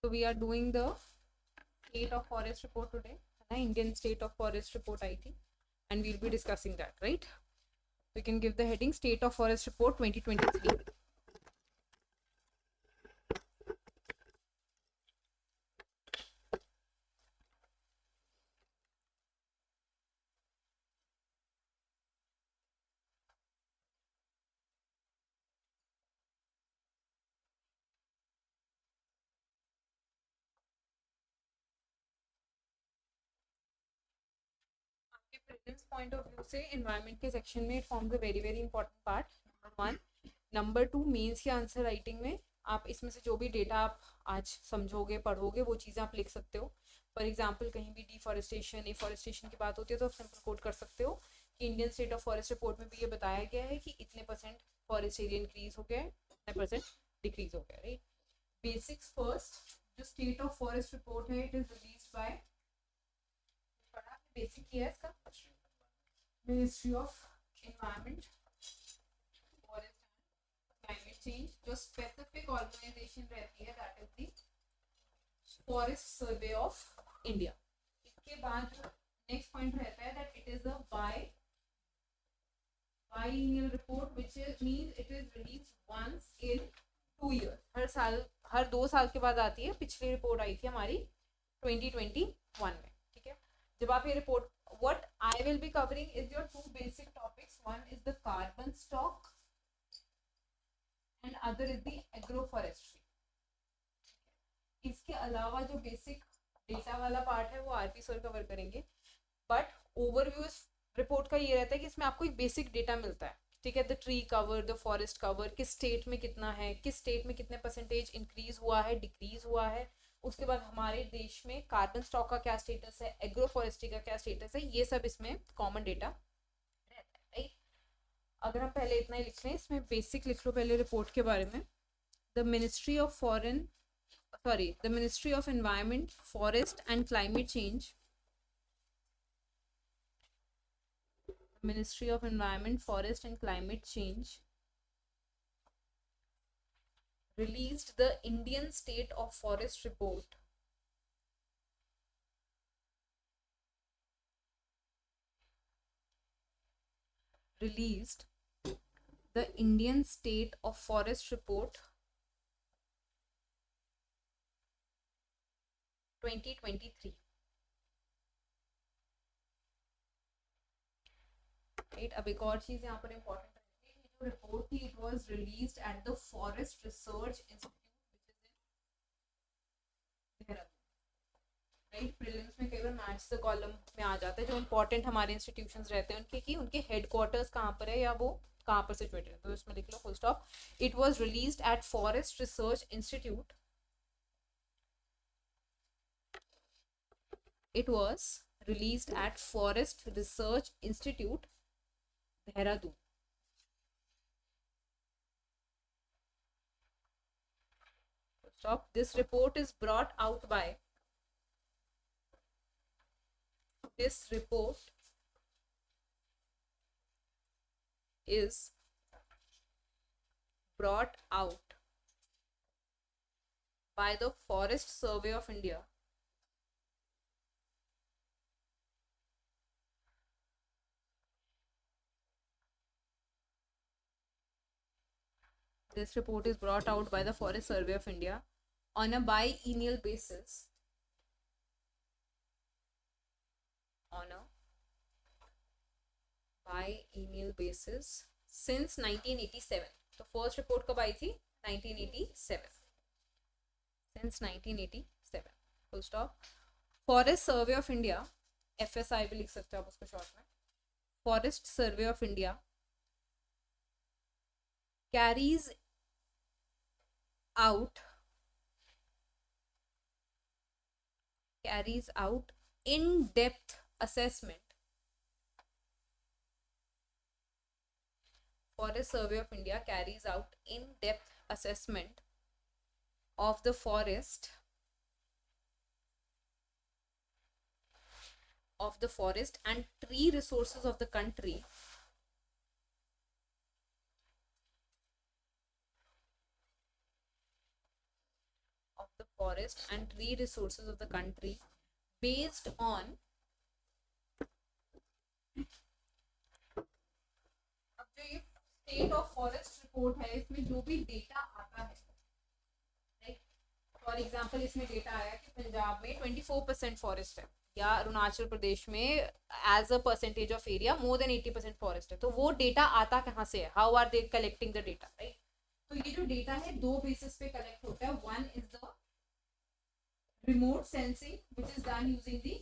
So we are doing the state of forest report today, Indian state of forest report IT, and we'll be discussing that, right? We can give the heading State of Forest Report 2023. आपके presence point of view से environment के section में it forms a very very important part, number one. Number two, mains के answer writing में आप इसमें से जो भी डेटा आप आज समझोगे पढ़ोगे वो चीज़ें आप लिख सकते हो। फॉर एग्जाम्पल कहीं भी डिफॉरेस्टेशन एफॉरेस्टेशन की बात होती है तो आप सिंपल कोट कर सकते हो कि Indian State of Forest report में भी ये बताया गया है कि इतने परसेंट फॉरेस्ट एरिया इंक्रीज हो गया है, इतने परसेंट डिक्रीज हो गया, राइट। बेसिक्स फर्स्ट, जो स्टेट ऑफ फॉरेस्ट रिपोर्ट है it is release by, basic किया है इसका, ministry of environment forest and climate change. जो स्पेसिफिक ऑर्गेनाइजेशन रहती है that is the forest survey of India. इसके बाद नेक्स्ट पॉइंट रहता है that it is a biennial report which is means it is released once in 2 years। हर साल, हर 2 साल के बाद आती है। पिछली रिपोर्ट आई थी हमारी 2021 में, ठीक है। जब आप ये report, what I will be covering is your two basic topics. One is the carbon stock and other is the agroforestry। इसके अलावा जो बेसिक डेटा वाला पार्ट है वो आरपी सर कवर करेंगे, बट ओवरव्यू इस रिपोर्ट का ये रहता है कि इसमें आपको एक बेसिक डेटा मिलता है, ठीक है। The tree cover, the forest cover, किस स्टेट में कितना है, किस स्टेट में कितने परसेंटेज इंक्रीज हुआ है, डिक्रीज हुआ है। उसके बाद हमारे देश में कार्बन स्टॉक का क्या स्टेटस है, एग्रो फॉरेस्ट्री का क्या स्टेटस है, ये सब इसमें कॉमन डेटा रहता है, राइट। अगर हम पहले इतना ही लिख लें, इसमें बेसिक लिख लो पहले रिपोर्ट के बारे में। The ministry of the ministry of environment forest and climate change, Ministry of Environment, Forest and Climate Change released the Indian State of Forest Report released the Indian State of Forest Report 2023, right. अब एक और चीज यहाँ पर important रहती है, जो report थी it was released at the forest research institute which is in Dehradun, right. Prelims में कई बार मैथ्स द कॉलम में आ जाता है जो इंपॉर्टेंट हमारे इंस्टीट्यूशंस रहते हैं उनके, कि उनके हेडक्वार्टर्स कहाँ पर है या वो कहाँ पर सिचुएटेड है, तो इसमें लिख लो full stop. It was released at Forest research Institute, it was released at Forest Research Institute, Dehradun। Stop. This report is brought out by, this report is brought out by the Forest Survey of India This report is brought out by the Forest Survey of India on a biennial basis, since 1987। तो first report कब आई थी? 1987, since 1987, full stop। Forest survey of India, FSI भी लिख सकते हो आप उसको short में। Forest survey of India carries out in-depth assessment, Forest Survey of India carries out in-depth assessment of the forest and tree resources of the country the forest and tree resources of the country based on, अब जो ये state of Forest report है इसमें जो भी data आता है, for example इसमें डेटा आया कि पंजाब में 24% फॉरेस्ट है, या अरुणाचल प्रदेश में as a percentage of area more than 80% forest है, तो वो डेटा आता कहाँ से है, how are they collecting the data, right. तो ये जो डेटा है दो बेसिस पे कलेक्ट होता है, one is the remote sensing which is done using the,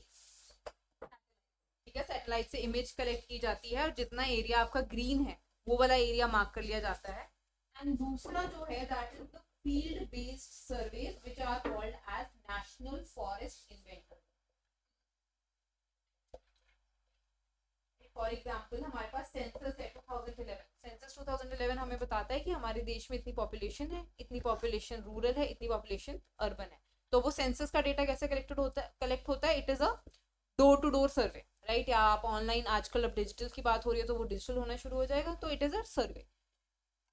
ठीक है, सैटेलाइट से इमेज कलेक्ट की जाती है और जितना एरिया आपका ग्रीन है वो वाला एरिया मार्क कर लिया जाता है, एंड दूसरा जो है that is the field based surveys which are called as national forest inventory. For example हमारे पास सेंसस है 2011, सेंसस 2011 हमें बताता है कि हमारे देश में इतनी पॉपुलेशन है, इतनी पॉपुलेशन रूरल है, इतनी पॉपुलेशन अर्बन है। तो वो सेंसस का डेटा कैसे कलेक्ट होता है, it is a door to door survey, right, या आप ऑनलाइन, आजकल अब डिजिटल की बात हो रही है तो वो डिजिटल होना शुरू हो जाएगा, तो इट इज अ सर्वे।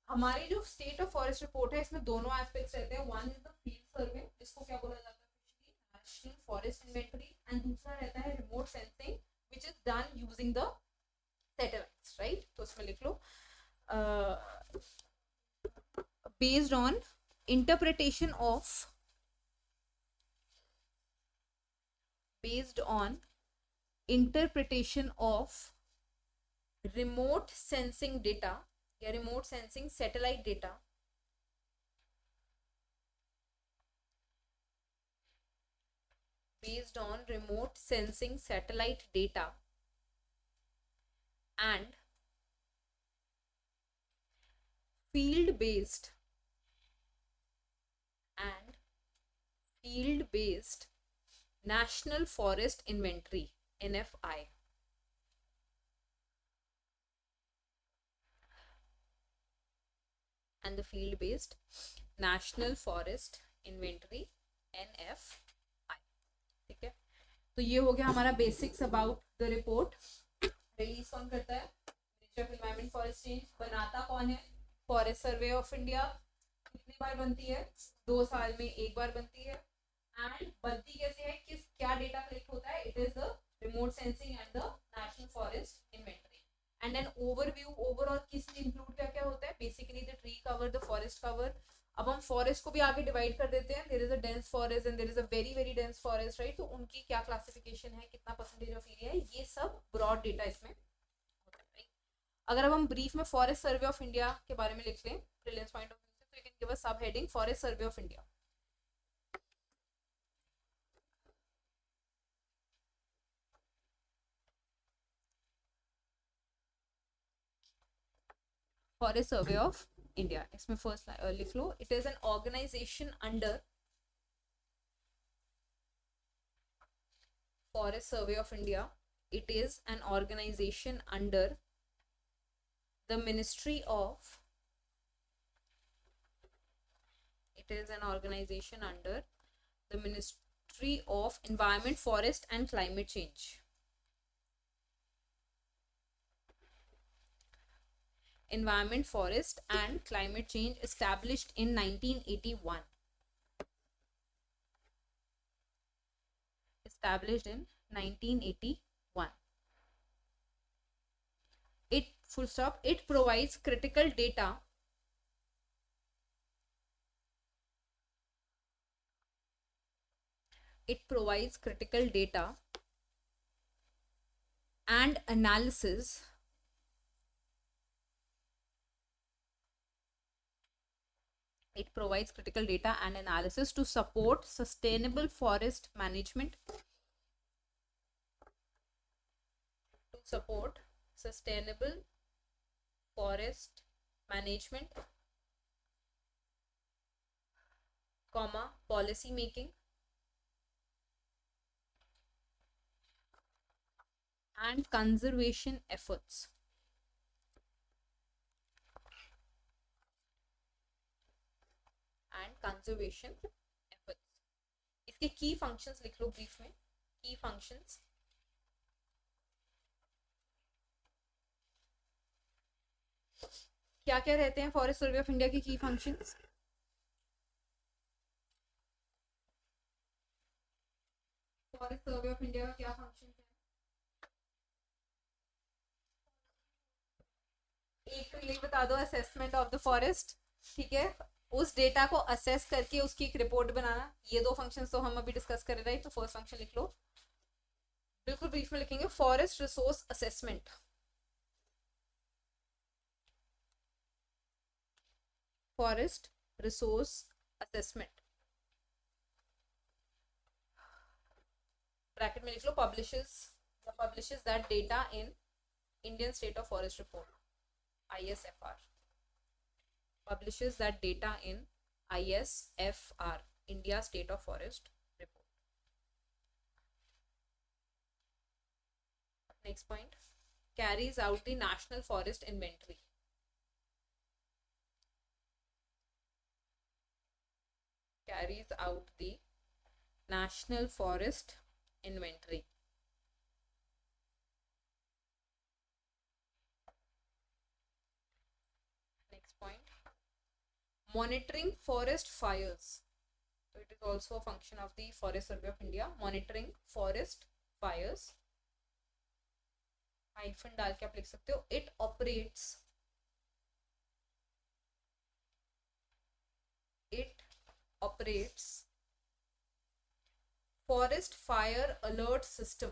हमारी जो स्टेट ऑफ फॉरेस्ट रिपोर्ट है इसमें दोनों एस्पेक्ट्स रहते हैं, one is the field survey जिसको क्या बोला जाता है नेशनल फॉरेस्ट इन्वेंटरी, एंड दूसरा रहता है remote sensing which is done using the satellites, right. तो उसमें लिख लो based on interpretation of, based on interpretation of remote sensing data या remote sensing satellite data based on remote sensing satellite data and field based National Forest Inventory NFI, and the field based National Forest Inventory NFI, ठीक है। तो ये हो गया हमारा basics about the report. Release कौन करता है, ministry of environment forest change, बनाता कौन है, फॉरेस्ट सर्वे ऑफ इंडिया, कितनी बार बनती है, 2 साल में एक बार बनती है, एंड बनती कैसे है, किस क्या डेटा कलेक्ट होता है, it is the remote sensing and the national forest inventory, and then overview, overall किसमें इंक्लूड क्या क्या होता है, basically the tree cover, the forest cover. अब हम फॉरेस्ट को भी आगे डिवाइड कर देते हैं, there is a dense forest and there is a very very dense forest, right, तो उनकी क्या क्लासिफिकेशन है, कितना परसेंटेज ऑफ एरिया है, ये सब ब्रॉड डेटा इसमें होता है, राइट। अगर अब हम ब्रीफ में फॉरेस्ट सर्वे ऑफ इंडिया के बारे में लिख लें प्रिलिम्स पॉइंट ऑफ व्यू से, तो you can give a subheading Forest survey of India. Forest survey of India, इसमें फर्स्ट लिख लो, it is an organisation under Forest survey of India, it is an organization under the ministry of, it is an organization under the Ministry of Environment, Forest and Climate Change. Environment, Forest and Climate Change, established in 1981. Established in 1981. It, full stop, it provides critical data and analysis to support sustainable forest management, policy making and conservation efforts. इसके की functions लिख लो brief में, की functions, क्या क्या रहते हैं फॉरेस्ट सर्वे ऑफ इंडिया के की functions, forest survey of India का क्या फंक्शन है? एक तो ये बता दो, असेसमेंट ऑफ द फॉरेस्ट, ठीक है, उस डेटा को असेस करके उसकी एक रिपोर्ट बनाना। ये दो फंक्शंस तो हम अभी डिस्कस कर रहे हैं, तो फर्स्ट फंक्शन लिख लो, बिल्कुल ब्रीफ में लिखेंगे, forest resource assessment. Forest resource assessment, bracket में लिख लो, publishes that data in Indian State of Forest Report, ISFR, publishes that data in ISFR, India State of Forest Report. Next point, carries out the National Forest Inventory. Carries out the National Forest Inventory. Next point, monitoring forest fires. So it is also a function of the Forest Survey of India, monitoring forest fires. Hyphen डाल के आप लिख सकते हो, it operates forest fire alert system.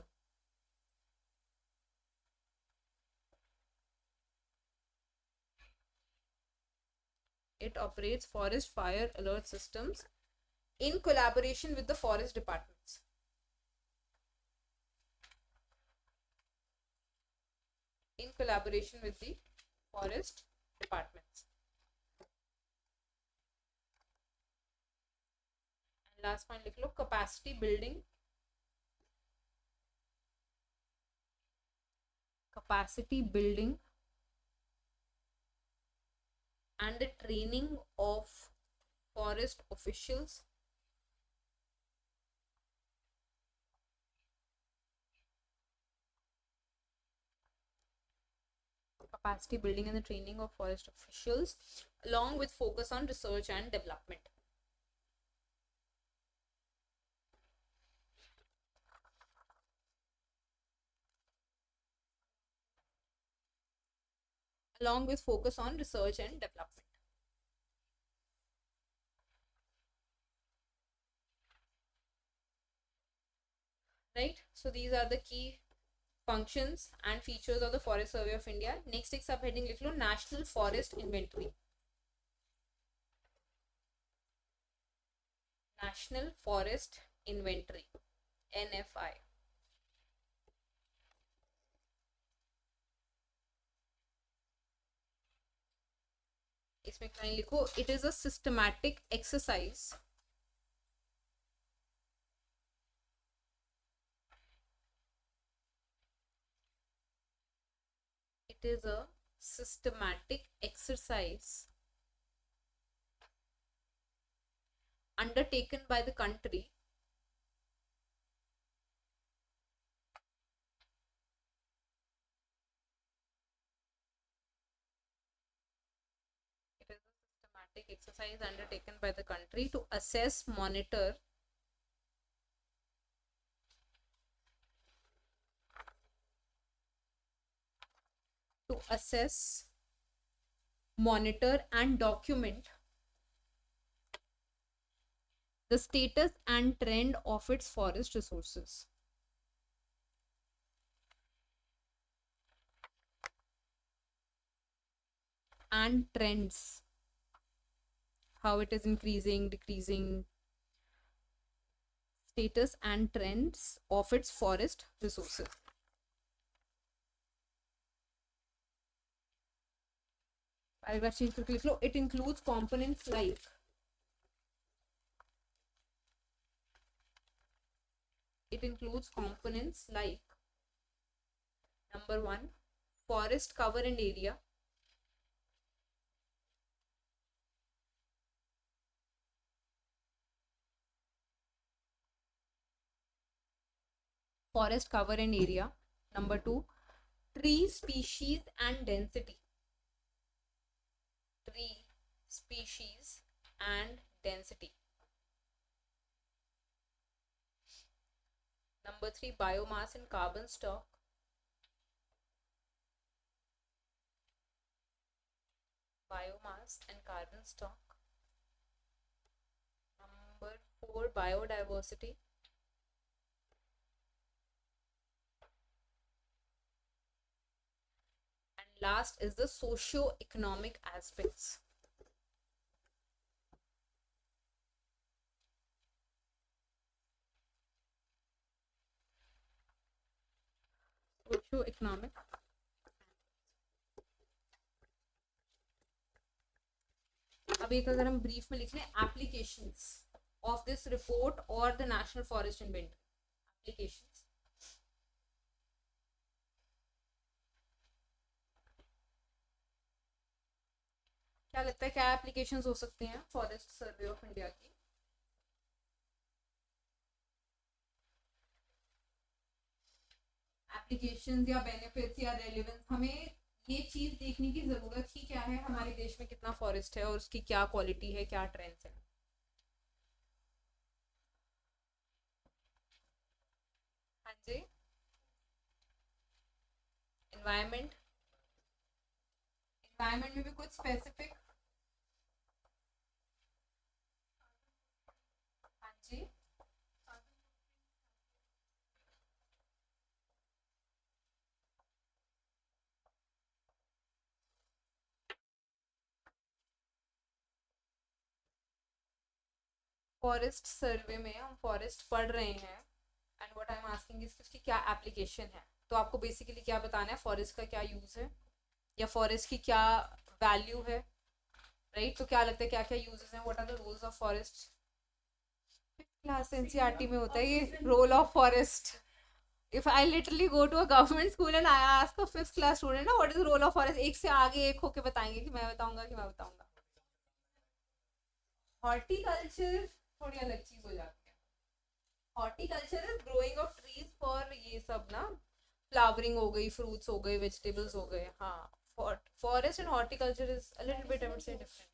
It operates forest fire alert systems in collaboration with the forest departments. In collaboration with the forest departments. And last point लिख लो, capacity building. Capacity building and the training of forest officials. Capacity building and the training of forest officials, along with focus on research and development. Along with focus on research and development. Right? So these are the key functions and features of the Forest Survey of India. Next एक subheading लिख लो, National Forest Inventory. National Forest Inventory, NFI. इसमें क्या लिखो, it is a systematic exercise undertaken by the country to assess, monitor, and document the status and trend of its forest resources. And trends, how it is increasing, decreasing, status and trends of its forest resources. Paragraph change करके लिख लो, it includes components like number 1, forest cover and area. Forest cover and area. Number 2, tree species and density. Tree species and density. Number 3, biomass and carbon stock. Biomass and carbon stock. Number 4, biodiversity. And last is the socio-economic aspects. Socio-economic. अब एक अगर हम brief में लिख लें, applications of this report और the national forest inventory. Applications. क्या लगता है क्या एप्लीकेशंस हो सकते हैं फॉरेस्ट सर्वे ऑफ इंडिया की? एप्लीकेशंस या बेनिफिट्स या रेलेवेंस, हमें ये चीज देखने की जरूरत ही क्या है, हमारे देश में कितना फॉरेस्ट है और उसकी क्या क्वालिटी है, क्या ट्रेंड्स है. हाँ जी. एनवायरमेंट. एनवायरमेंट में भी कुछ स्पेसिफिक. हाँ जी. फॉरेस्ट सर्वे में हम फॉरेस्ट पढ़ रहे हैं and what I am asking is उसकी क्या एप्लीकेशन है. तो आपको बेसिकली क्या बताना है, फॉरेस्ट का क्या यूज है या फॉरेस्ट की क्या वैल्यू है, राइट? तो क्या लगता है क्या क्या यूजेस हैं, what are the roles of forest? Class NCERT में होता है ये role of forest. If I literally go to a government school and I ask a fifth class student ना what is the role of forest, एक से आगे एक होके बताएंगे कि मैं बताऊंगा कि मैं बताऊंगा. हॉर्टिकल्चर थोड़ी अलग चीज हो जाती है. Horticulture is growing of trees for ये सब ना, फ्लावरिंग हो गई, फ्रूट्स हो गए, वेजिटेबल्स हो गए. हाँ, forest and horticulture is a little bit I would से different.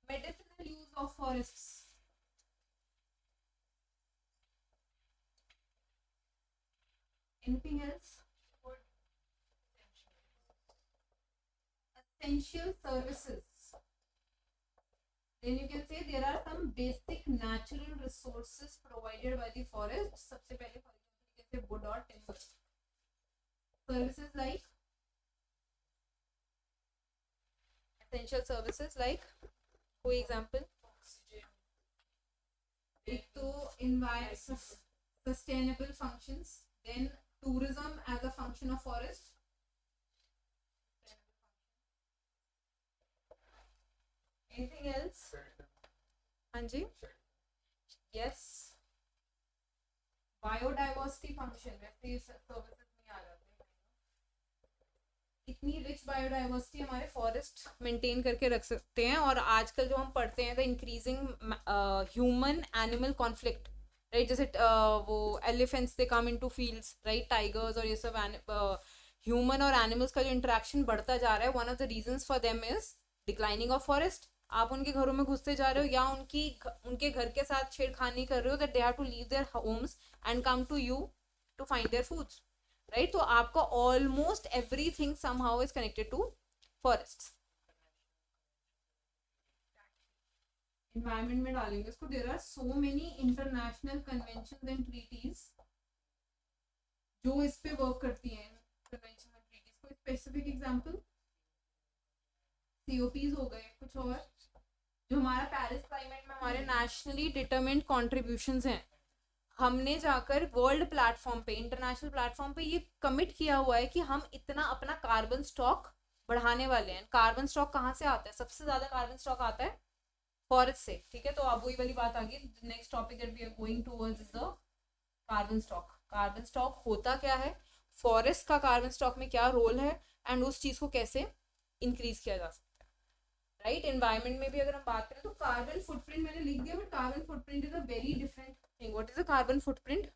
Medicinal use of forests. Anything else? Essential services. Then you can say there are some basic natural resources provided by the forest. सबसे पहले for example you can say wood or timber. Services like essential services like कोई example? एक तो environment sustainable functions, then tourism as a function of forest. Anything else? हाँ जी. Yes. Biodiversity function, वैसे ये services में आ जाते हैं. इतनी रिच बायोडाइवर्सिटी हमारे फॉरेस्ट मेंटेन करके रख सकते हैं. और आजकल जो हम पढ़ते हैं the increasing human animal conflict, right? जैसे वो elephants they come into fields, right? Tigers और ये सब ह्यूमन और एनिमल्स का जो इंटरेक्शन बढ़ता जा रहा है, one of the reasons for them is declining of forest. आप उनके घरों में घुसते जा रहे हो या उनके घर के साथ छेड़खानी कर रहे हो, that they have to leave their homes and come to you to find their foods, right? तो आपका almost everything somehow is connected to forest. Environment में डालेंगे इसको. There are so many international convention and treaties जो इस पे work करती हैं. कन्वेंशन एंड ट्रीटीज कोई स्पेसिफिक एग्जांपल? सीओपीज हो गए. कुछ और जो हमारा पेरिस क्लाइमेट में हमारे नेशनली डिटरमिन्ड कॉन्ट्रीब्यूशंस हैं, हमने जाकर वर्ल्ड प्लेटफॉर्म पे, इंटरनेशनल प्लेटफॉर्म पे ये कमिट किया हुआ है कि हम इतना अपना कार्बन स्टॉक बढ़ाने वाले हैं. कार्बन स्टॉक कहाँ से आता है? सबसे ज्यादा कार्बन स्टॉक आता है फॉरेस्ट से, ठीक है? तो अब वही वाली बात आ गई. Next topic that we are going towards is the carbon stock. Carbon stock होता क्या है, फॉरेस्ट का कार्बन स्टॉक में क्या रोल है, एंड उस चीज को कैसे इंक्रीज किया जा सकता है, राइट? एनवायरमेंट में भी अगर हम बात करें तो कार्बन फुटप्रिंट मैंने लिख दिया, but carbon footprint is a very different thing. What is a carbon footprint?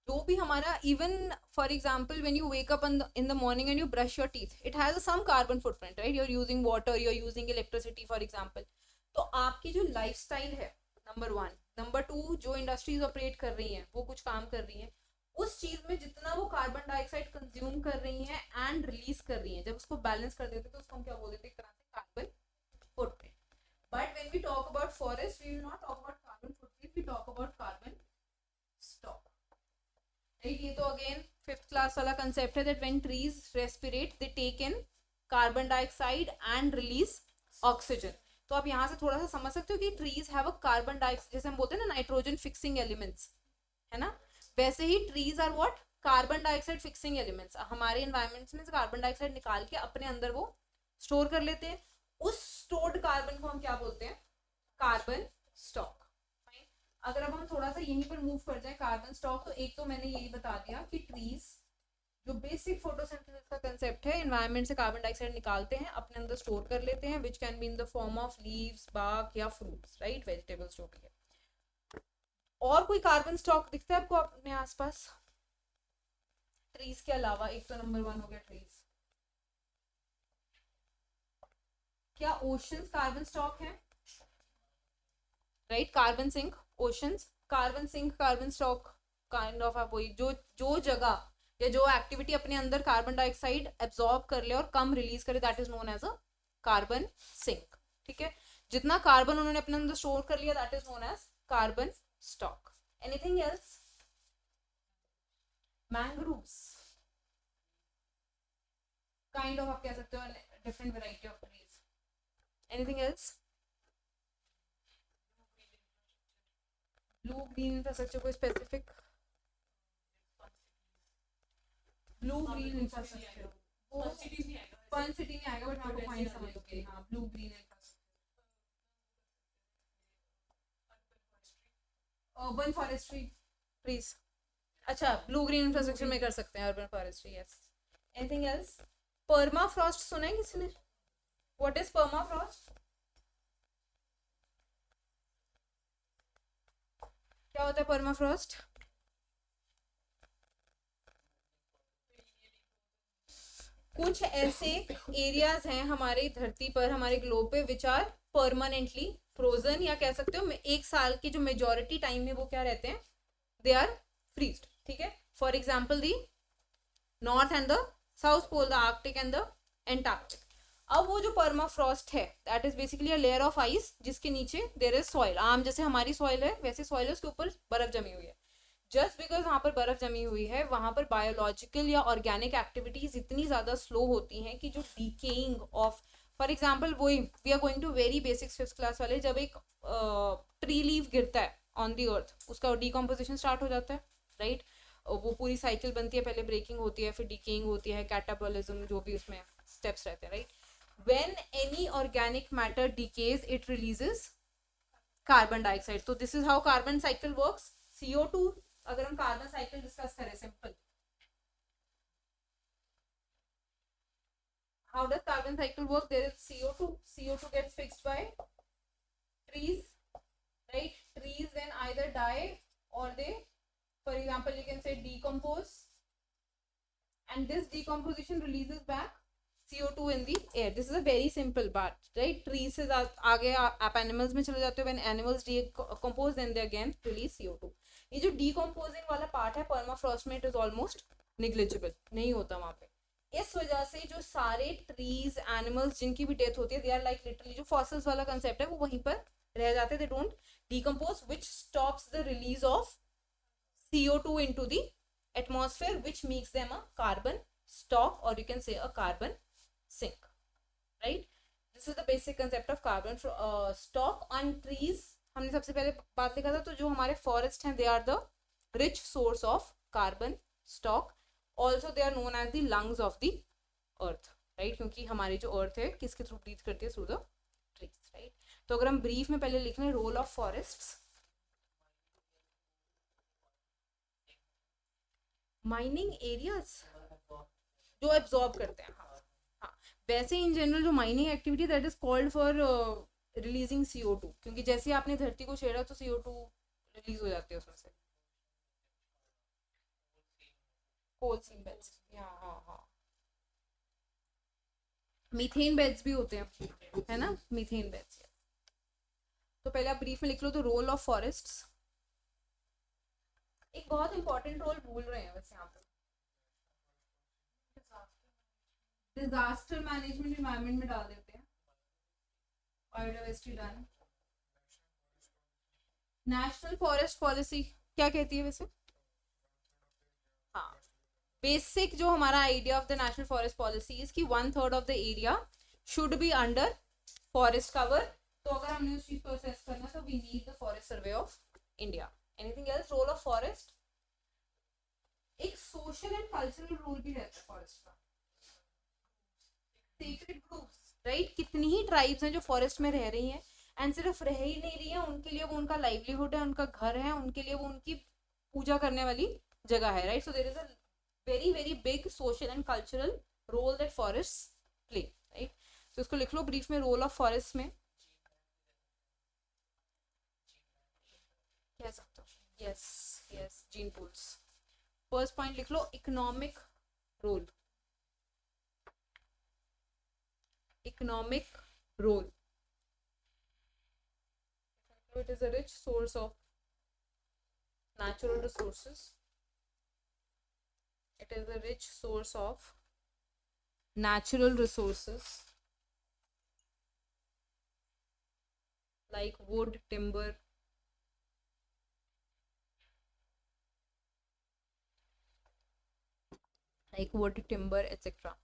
जो भी हमारा, even for example when you wake up in the morning and you brush your teeth, it has some carbon footprint, right? You are using water, you are using electricity for example. तो आपकी जो lifestyle है, number one. Number two, जो industries operate कर रही हैं, वो कुछ काम कर रही हैं, उस चीज में जितना वो कार्बन डाइऑक्साइड कंज्यूम कर रही हैं एंड रिलीज कर रही हैं, जब उसको बैलेंस कर देते तो उसको हम क्या बोल देते हैं, एक तरह से carbon footprint. But when we talk about forest, we will not talk about carbon footprint, we talk about carbon stock, right? ये तो अगेन फिफ्थ क्लास वाला कंसेप्ट है, that when trees respirate they take in carbon dioxide and release oxygen. तो आप यहाँ से थोड़ा सा समझ सकते हो कि trees have a carbon dioxide, जैसे हम बोलते हैं ना नाइट्रोजन फिक्सिंग एलिमेंट्स, है ना? वैसे ही trees are what, carbon dioxide fixing elements. हमारे एनवायरमेंट्स में से कार्बन डाइऑक्साइड निकाल के अपने अंदर वो स्टोर कर लेते हैं। उस स्टोर्ड कार्बन को हम क्या बोलते हैं, कार्बन स्टॉक। अगर अब हम थोड़ा सा यहीं पर मूव कर जाए कार्बन स्टॉक, तो एक तो मैंने यही बता दिया कि ट्रीज जो बेसिक फोटोसिंथेसिस का कंसेप्ट है, एनवायरनमेंट से कार्बन डाइऑक्साइड निकालते हैं, अपने अंदर स्टोर कर लेते हैं, which can be in the form of leaves, bark या फ्रूट्स, राइट? वेजिटेबल्स जो भी है। और कोई कार्बन स्टॉक दिखता है आपको अपने आसपास ट्रीज के अलावा? एक तो नंबर वन हो गया ट्रीज। क्या ओशंस कार्बन स्टॉक है? Right, carbon sink, oceans carbon sink, carbon stock kind of आप वही जो जगह या जो एक्टिविटी अपने अंदर कार्बन डाइऑक्साइड एब्जॉर्ब कर ले और कम रिलीज करे, that is known as a carbon sink. ठीक है, जितना कार्बन उन्होंने अपने अंदर स्टोर कर लिया, that is known as carbon stock. Anything else? Mangroves kind of आप कह सकते हो different variety of trees. Anything else? Blue green infrastructure, कोई स्पेसिफिक? ब्लू ग्रीन इंफ्रास्ट्रक्चर वो फन सिटी में आएगा, बट मैं आपको पॉइंट समझ लूंगी। हाँ, blue green infrastructure, urban forestry please. अच्छा, ब्लू ग्रीन इंफ्रास्ट्रक्चर में कर सकते हैं urban forestry, yes. Anything else? Permafrost सुना है किसी ने? What is perma Frost? क्या होता है पर्मा फ्रॉस्ट? कुछ ऐसे एरियाज हैं हमारे धरती पर, हमारे ग्लोब पे, विच आर परमानेंटली फ्रोजन, या कह सकते हो एक साल की जो मेजोरिटी टाइम में वो क्या रहते हैं, दे आर फ्रीज्ड। ठीक है, for example the north and the south pole, the arctic and the antarctic. अब वो जो परमाफ्रॉस्ट है, that is basically a layer of ice जिसके नीचे देयर इज सॉइल। आम जैसे हमारी सॉइल है वैसे सॉइल है, उसके ऊपर बर्फ जमी हुई है। जस्ट बिकॉज वहां पर बर्फ जमी हुई है, वहां पर बायोलॉजिकल या ऑर्गेनिक एक्टिविटीज इतनी ज्यादा स्लो होती हैं कि जो डीकेइंग ऑफ, फॉर एग्जाम्पल वही we are going to very basics fifth class वाले, जब एक ट्री लीफ गिरता है ऑन दी अर्थ, उसका डिकम्पोजिशन स्टार्ट हो जाता है, राइट? वो पूरी साइकिल बनती है, पहले ब्रेकिंग होती है, फिर डिकेइंग होती है, कैटाबॉलिज्म, जो भी उसमें स्टेप्स रहते हैं, right? When any organic matter decays, it releases carbon dioxide. तो this is how carbon cycle works. CO2, अगर हम कार्बन साइकिल डिस्कस करें simple, how does carbon cycle work? There is CO2 gets fixed by trees, right? Trees then either die or they, for example, you can say decompose, and this decomposition releases back CO2 in the air. This is a very simple part, right? Trees से आगे आप animals में चले जाते हो, when animals decompose then they again release CO2. ये जो decomposing वाला part है permafrost में, it is almost negligible, नहीं होता वहाँ पे। इस वजह से जो सारे ट्रीज, एनिमल्स जिनकी भी डेथ होती है, दे आर लाइक लिटरली, जो फॉसिल्स वाला कंसेप्ट है वो वहीं पर रह जाते हैं, they don't decompose, which stops the release of CO2 into the atmosphere, which makes them a carbon stock, और you can say a carbon sink, right? This is the basic concept of carbon stock on trees. हमने सबसे पहले बात लिखा था, तो जो हमारे फॉरेस्ट हैं, they are the rich source of carbon stock. Also they are known as the lungs of the earth, right? क्योंकि हमारी जो अर्थ है किसके थ्रू ब्रीथ करती है? Through the trees, right? तो अगर हम ब्रीफ में पहले लिख लें role of forests, mining areas जो एब्जॉर्ब करते हैं, हाँ हाँ, वैसे इन जनरल जो mining activity, that is called for releasing CO2, क्योंकि जैसे आपने धरती को छेड़ा तो CO2 रिलीज हो जाती है उसमें से। कोल सीम बेड्स, हाँ हाँ, मीथेन बेड्स भी होते हैं, है ना, मीथेन बेड्स। तो पहले आप ब्रीफ में लिख लो द रोल ऑफ फॉरेस्ट्स। एक बहुत इंपॉर्टेंट रोल भूल रहे हैं वैसे यहाँ पे, डिजास्टर मैनेजमेंट एनवायरनमेंट में डाल देते हैं, biodiversity done. National forest policy क्या कहती है वैसे? हाँ, बेसिक जो हमारा idea of the national forest policy is कि 1/3 of the area should be under forest cover. तो अगर हमने उस चीज को असेस करना तो we need the forest survey of India. Anything else? Role of forest, एक सोशल एंड कल्चरल रोल भी रहता है फॉरेस्ट का। सीक्रेट ग्रुप्स, राइट, कितनी ही ट्राइब्स हैं जो फॉरेस्ट में रह रही हैं, एंड सिर्फ रह ही नहीं रही है, उनके लिए वो उनका लाइवलीहुड है, उनका घर है, उनके लिए वो उनकी पूजा करने वाली जगह है, right. So there is a very very big social and cultural role that forest play, right. तो इसको लिख लो ब्रीफ में, रोल ऑफ फॉरेस्ट में कह सकते हो, yes yes, gene pools. First point लिख लो, economic role, economic role. It is a rich source of natural resources. It is a rich source of natural resources like wood, timber, etc.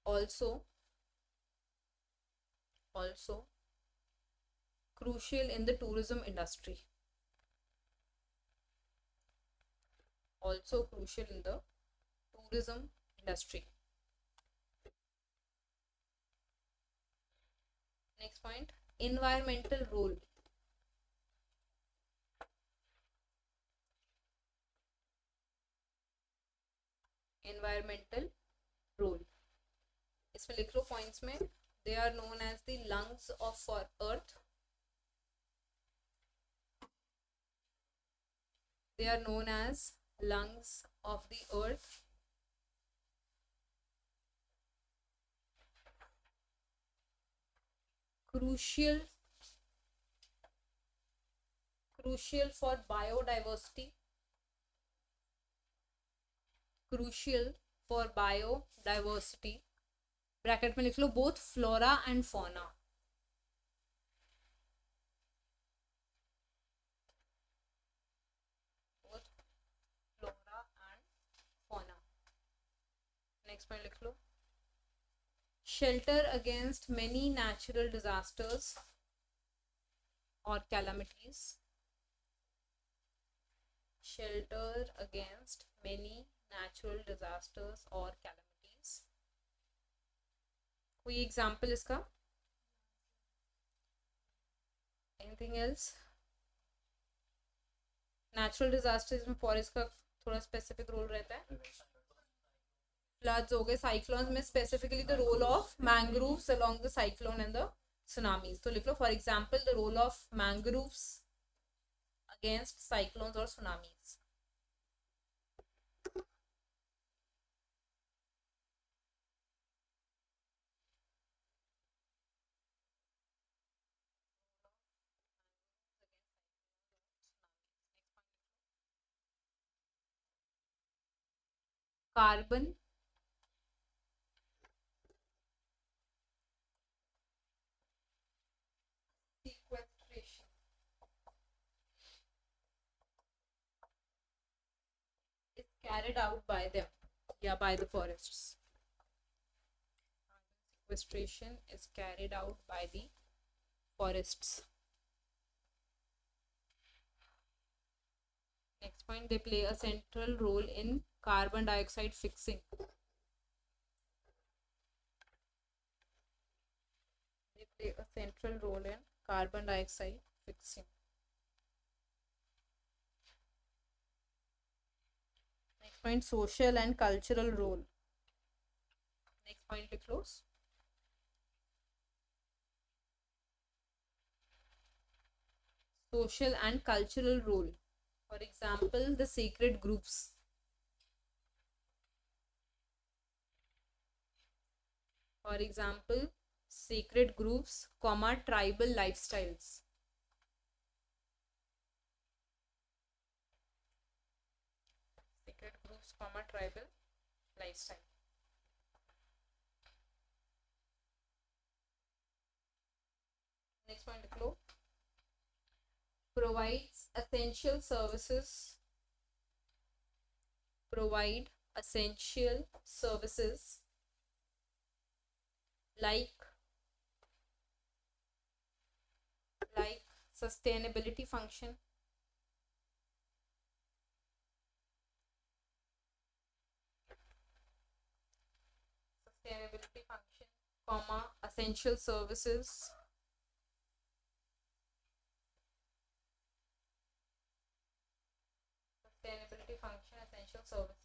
Also crucial in the tourism industry. Also crucial in the tourism industry. Next point, environmental role. Environmental role. इसमें लिख लो points में, they are known as the lungs of earth. They are known as lungs of the earth. Crucial for biodiversity. Crucial for biodiversity. Bracket में लिख लो both flora and fauna. Both flora and fauna. Next point लिख लो, shelter against many natural disasters or calamities. Shelter against many natural disasters or calamities. कोई example इसका? Anything else? Natural disasters में forest का थोड़ा specific role रहता है। Floods हो गए, साइक्लोन्स में specifically the role of mangroves along the cyclone and the tsunamis. तो लिख लो for example the role of mangroves against cyclones और tsunamis. Carbon sequestration is carried out by them, by the forests. Sequestration is carried out by the forests. Next point, they play a central role in carbon dioxide fixing. They play a central role in carbon dioxide fixing. Next point, social and cultural role. Next point, we close. Social and cultural role. For example, the sacred groups. For example, sacred groups, comma, tribal lifestyles. Sacred groups, comma, tribal lifestyle. Next point, below. Provides essential services. Provide essential services like sustainability function, comma, essential services essential service,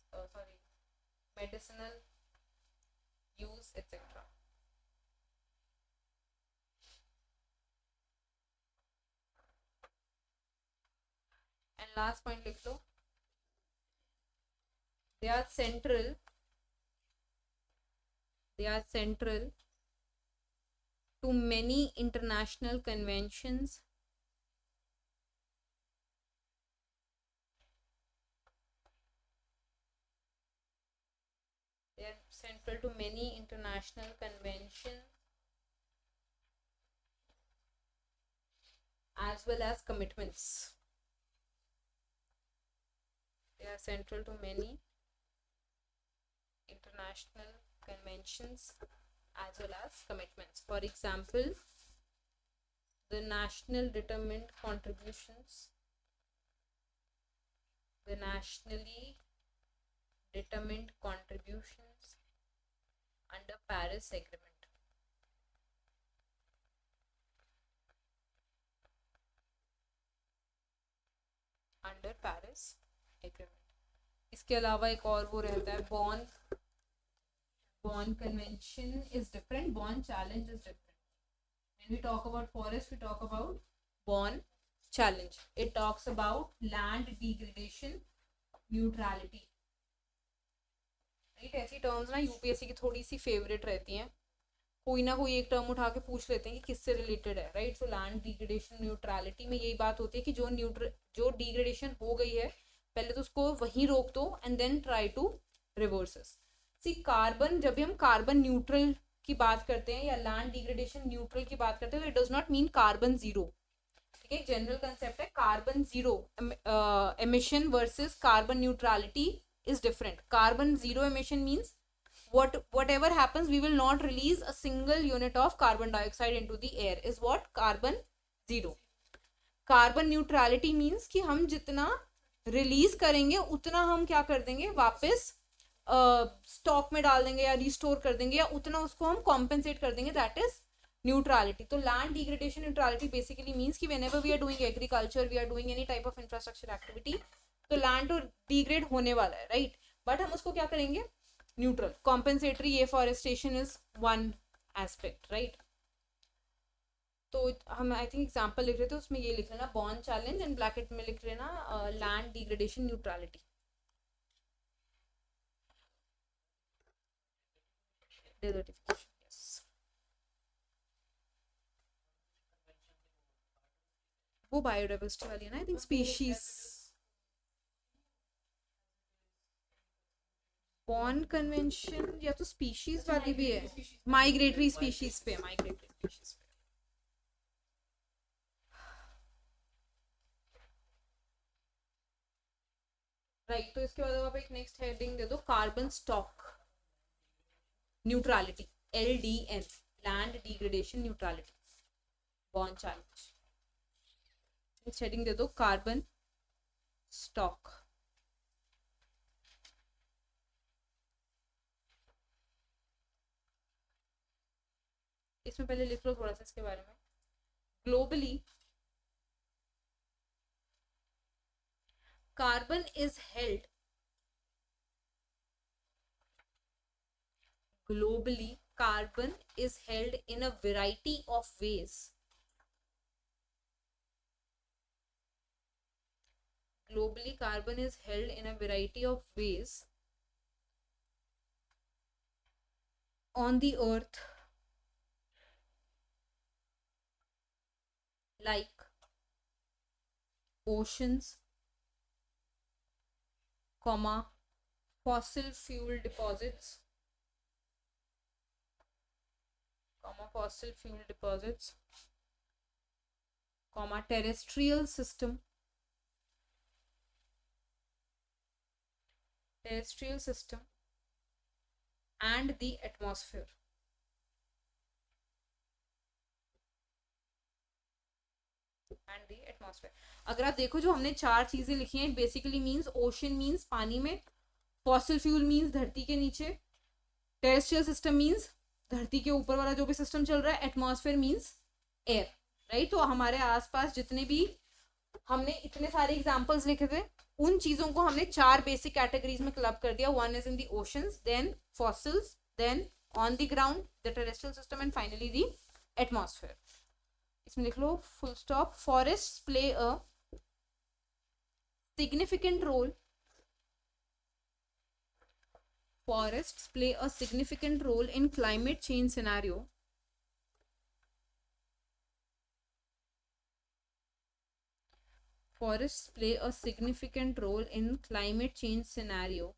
medicinal use, etc. And last point लिख लो. They are central to many international conventions as well as commitments. They are central to many international conventions as well as commitments. For example, the nationally determined contributions under Paris Agreement. इसके अलावा एक और वो रहता है Bonn Convention is different, Bonn Challenge is different. When we talk about forest, we talk about Bonn Challenge. It talks about land degradation neutrality. Right, ऐसी terms ना UPSC की थोड़ी सी फेवरेट रहती हैं. कोई ना कोई एक टर्म उठा के पूछ लेते हैं कि किससे रिलेटेड है. Right, so land degradation neutrality में यही बात होती है कि जो डिग्रेडेशन हो गई है पहले तो उसको वहीं रोक दो and then try to reverses. सी कार्बन, जब भी हम कार्बन न्यूट्रल की बात करते हैं या लैंड डिग्रेडेशन न्यूट्रल की बात करते हैं तो it does not mean carbon zero. ठीक है, एक जनरल कंसेप्ट है. Carbon zero emission versus carbon neutrality is different. Carbon zero emission means whatever happens we will not release a single unit of carbon dioxide into the air is what carbon zero. Carbon neutrality means कि हम जितना release करेंगे उतना हम क्या कर देंगे, वापस स्टॉक में डाल देंगे या रिस्टोर कर देंगे या उतना उसको हम कॉम्पेंसेट कर देंगे. That is neutrality. तो land degradation neutrality basically means कि whenever we are doing agriculture, we are doing any type of infrastructure activity, तो लैंड तो डिग्रेड होने वाला है. राइट, बट हम उसको क्या करेंगे, न्यूट्रल. कॉम्पेंसेटरी ये forestation is one aspect. Right, तो हम आई थिंक एग्जांपल लिख रहे थे उसमें ये लिख लेना बॉर्न चैलेंज एंड ब्रैकेट में लिख लेना land degradation neutrality. Desertification, yes, वो बायोडाइवर्सिटी वाली है ना, I think species. Born convention या तो स्पीशीज वाली भी है, माइग्रेटरी स्पीशीज पे. राइट, तो इसके बाद आप एक नेक्स्ट हेडिंग दे दो, carbon stock neutrality, LDN, land degradation neutrality, Bonn challenge. Next heading दे दो कार्बन स्टॉक. इसमें पहले लिख लो थोड़ा सा इसके बारे में. Globally carbon is held in a variety of ways. globally carbon is held in a variety of ways on the earth, like oceans, comma, fossil fuel deposits, comma, fossil fuel deposits, comma, terrestrial system, and the atmosphere. And the atmosphere. अगर आप देखो जो हमने चार चीजें लिखी हैं, basically means ocean means पानी में, फॉसिल फ्यूल मींस धरती के नीचे, टेरेस्ट्रियल सिस्टम मींस धरती के ऊपर वाला जो भी सिस्टम चल रहा है, एटमॉस्फेयर मींस एयर, राइट. तो हमारे आसपास जितने भी हमने इतने सारे एग्जांपल्स लिखे थे, उन चीजों को हमने चार बेसिक कैटेगरीज में क्लब कर दिया. One is in the oceans, then fossils, then on the ground the terrestrial system, and finally the atmosphere. इसमें लिख लो full stop. Forests play a significant role, forests play a significant role in climate change scenario. Forests play a significant role in climate change scenario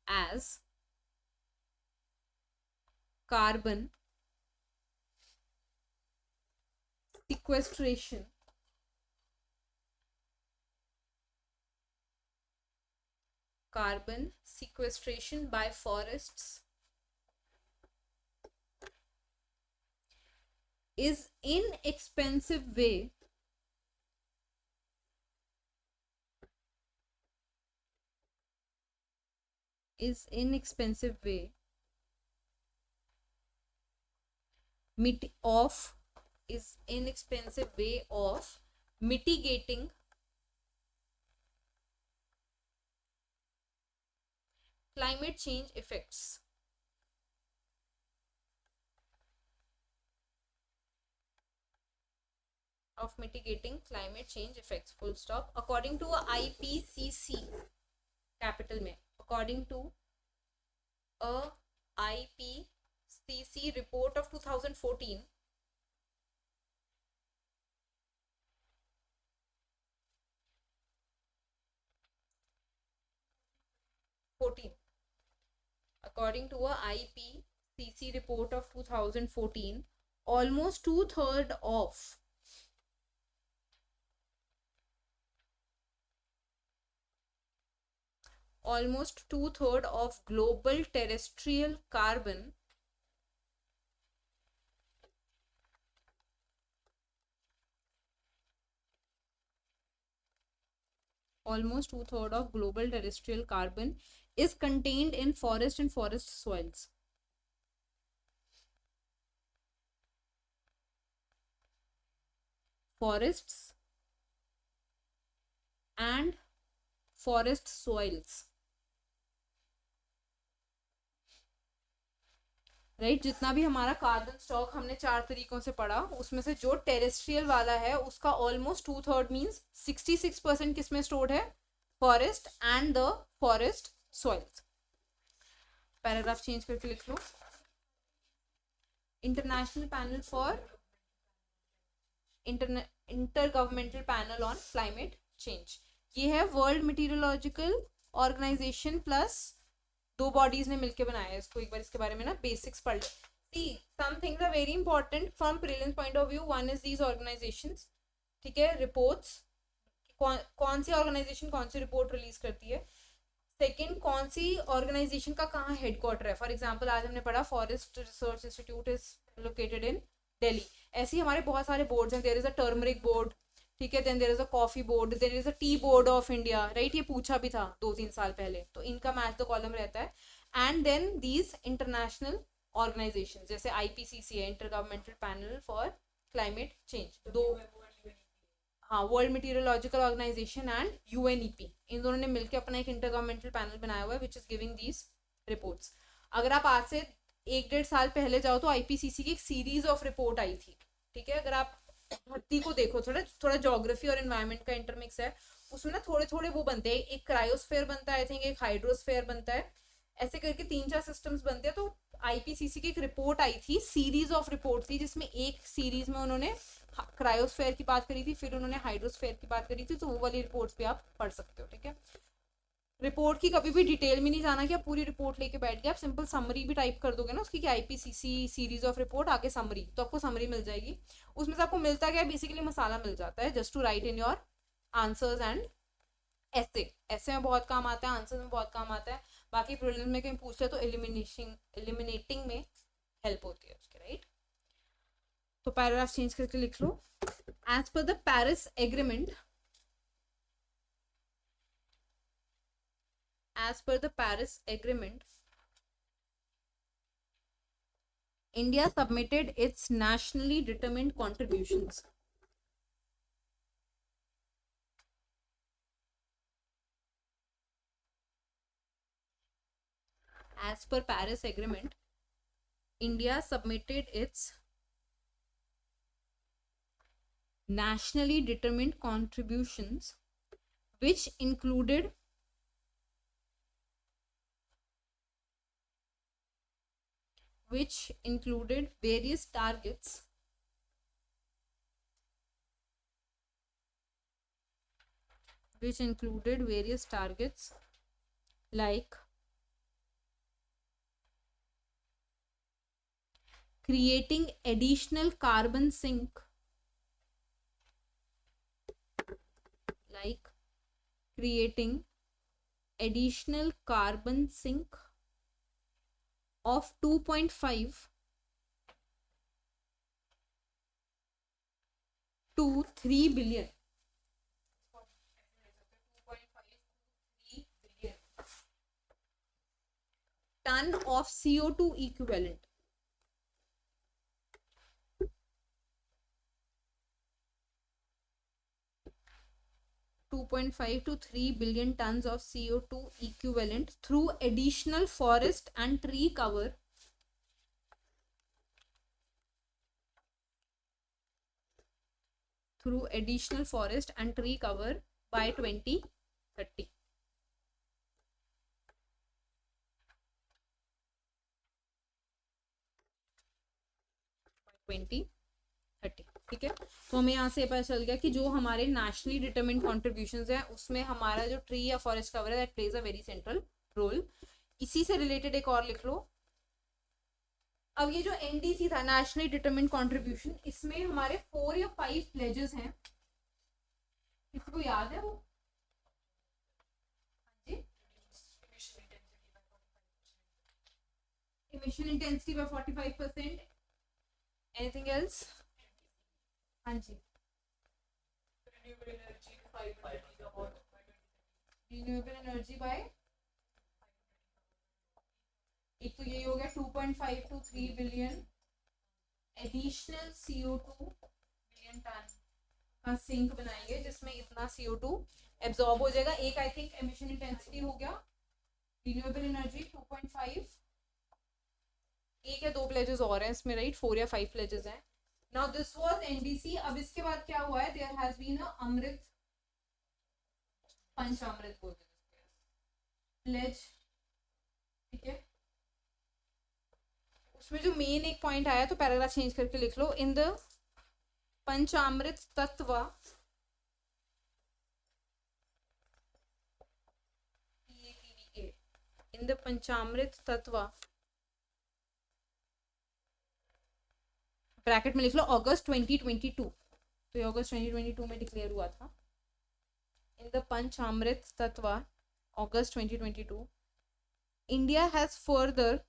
as carbon sequestration, by forests is inexpensive way of mitigating climate change effects. Full stop. According to a IPCC, capital में, according to a IPCC report of 2014, according to a IPCC report of 2014, almost two-thirds of global terrestrial carbon is contained in forest and forest soils. Forests and forest soils, right. जितना भी हमारा carbon stock हमने चार तरीकों से पढ़ा, उसमें से जो टेरेस्ट्रियल वाला है उसका ऑलमोस्ट टू थर्ड मीन्स 66% किसमें स्टोर्ड है, forest and the forest soils. Paragraph change करके लिख लो. International panel for intergovernmental panel on climate change. ये है वर्ल्ड मीटीरियोलॉजिकल ऑर्गेनाइजेशन प्लस दो बॉडीज ने मिलकर बनाया है इसको. एक बार इसके बारे में ना बेसिक्स पढ़ लो. See some things are very important from prelims point of view. One is these organizations, ठीक है. रिपोर्ट्स, कौन सी ऑर्गेनाइजेशन कौन सी रिपोर्ट रिलीज करती है. सेकंड, कौन सी ऑर्गेनाइजेशन का कहाँ हेडक्वार्टर है. फॉर एग्जांपल आज हमने पढ़ा forest research institute is located in Delhi. ऐसे ही हमारे बहुत सारे बोर्ड्स हैं. There is a turmeric board, ठीक है. Then there is a coffee board, there is a tea board of India, right. ये पूछा भी था 2-3 साल पहले, तो इनका मैच द कॉलम रहता है. And then these international organization जैसे IPCC है, inter governmental panel for climate change. दो, हाँ, world meteorological organization and UNEP, इन दोनों ने मिलकर अपना एक इंटर गवर्नमेंटल पैनल बनाया हुआ है which is giving these reports. अगर आप आज से 1-1.5 साल पहले जाओ तो IPCC की एक सीरीज ऑफ रिपोर्ट आई थी, ठीक है. अगर आप धरती को देखो, थोड़ा थोड़ा ज्योग्राफी और एनवायरनमेंट का इंटरमिक्स है उसमें ना, थोड़े थोड़े वो बनते हैं, एक क्रायोस्फेयर बनता है आई थिंक, एक हाइड्रोस्फेयर बनता है, ऐसे करके 3-4 सिस्टम्स बनते हैं। तो आईपीसीसी की एक रिपोर्ट आई थी, सीरीज ऑफ रिपोर्ट थी, जिसमें एक सीरीज में उन्होंने क्रायोस्फेयर की बात करी थी, फिर उन्होंने हाइड्रोस्फेयर की बात करी थी, तो वो वाली रिपोर्ट्स भी आप पढ़ सकते हो, ठीक है। रिपोर्ट की कभी भी डिटेल में नहीं जाना कि आप पूरी रिपोर्ट लेके बैठ गए, आप सिंपल समरी भी टाइप कर दोगे ना उसकी, कि आईपीसीसी सीरीज ऑफ रिपोर्ट आगे समरी, तो आपको समरी मिल जाएगी। उसमें से आपको मिलता क्या है, बेसिकली मसाला मिल जाता है just to write in your answers and ऐसे। ऐसे में बहुत काम आता है, आंसर में बहुत काम आता है, बाकी प्रीलिम्स में कहीं पूछ ले तो एलिमिनेटिंग में हेल्प होती है उसके, राइट। तो पैराग्राफ चेंज करके लिख लो, as per the Paris agreement, as per the Paris Agreement, India submitted its nationally determined contributions. As per Paris Agreement, India submitted its nationally determined contributions, which included various targets like creating additional carbon sink, of 2.5 to 3 billion. 2.5 to 3 billion ton of CO2 equivalent. $2.5 to 3 billion tons of CO2 equivalent through additional forest and tree cover by 2030. ठीक है, तो हमें यहाँ से पता चल गया कि जो हमारे नेशनली डिटरमिन्ड कॉन्ट्रीब्यूशंस हैं उसमें हमारा जो ट्री या फॉरेस्ट कवर है that plays a very central role. इसी से रिलेटेड एक और लिख लो। अब ये जो एनडीसी था, नेशनली डिटरमिन्ड कॉन्ट्रीब्यूशन, इसमें हमारे 4 या 5 प्लेजेस हैं, किसी को याद है वो? emission intensity by 45%. Anything else? हाँ जी, renewable energy by, एक तो यही हो गया 2.5 to 3 billion additional CO2 billion ton का सिंक बनाएंगे जिसमें इतना CO2 एब्जॉर्ब हो जाएगा। एक आई थिंक एमिशन इंटेंसिटी हो गया, रिन्यूएबल एनर्जी 2.5, एक या 2 प्लेजेस और हैं इसमें, राइट, 4 या 5 प्लेजेस हैं। Now this was NDC. अब इसके बाद क्या हुआ है, देयर हैज बीन अ अमृत, पंचामृत बोलते हैं प्लेज, ठीक है। उसमें जो मेन एक पॉइंट आया, तो पैराग्राफ चेंज करके लिख लो, इन द पंचामृत तत्व, इन द पंचामृत तत्व, ब्रैकेट में लिख लो अगस्त 2022, तो ये अगस्त 2022 में डिक्लेयर हुआ था। इन द पंचामृत तत्व अगस्त 2022, India has further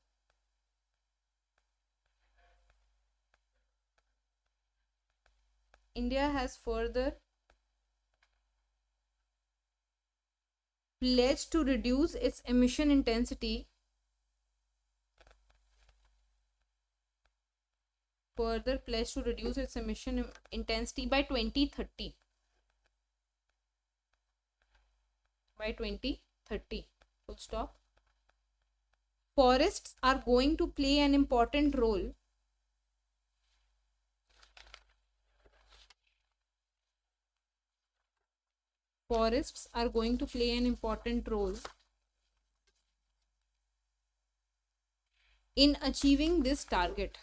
pledged to reduce its emission intensity by 2030. Full stop. Forests are going to play an important role forests are going to play an important role in achieving this target.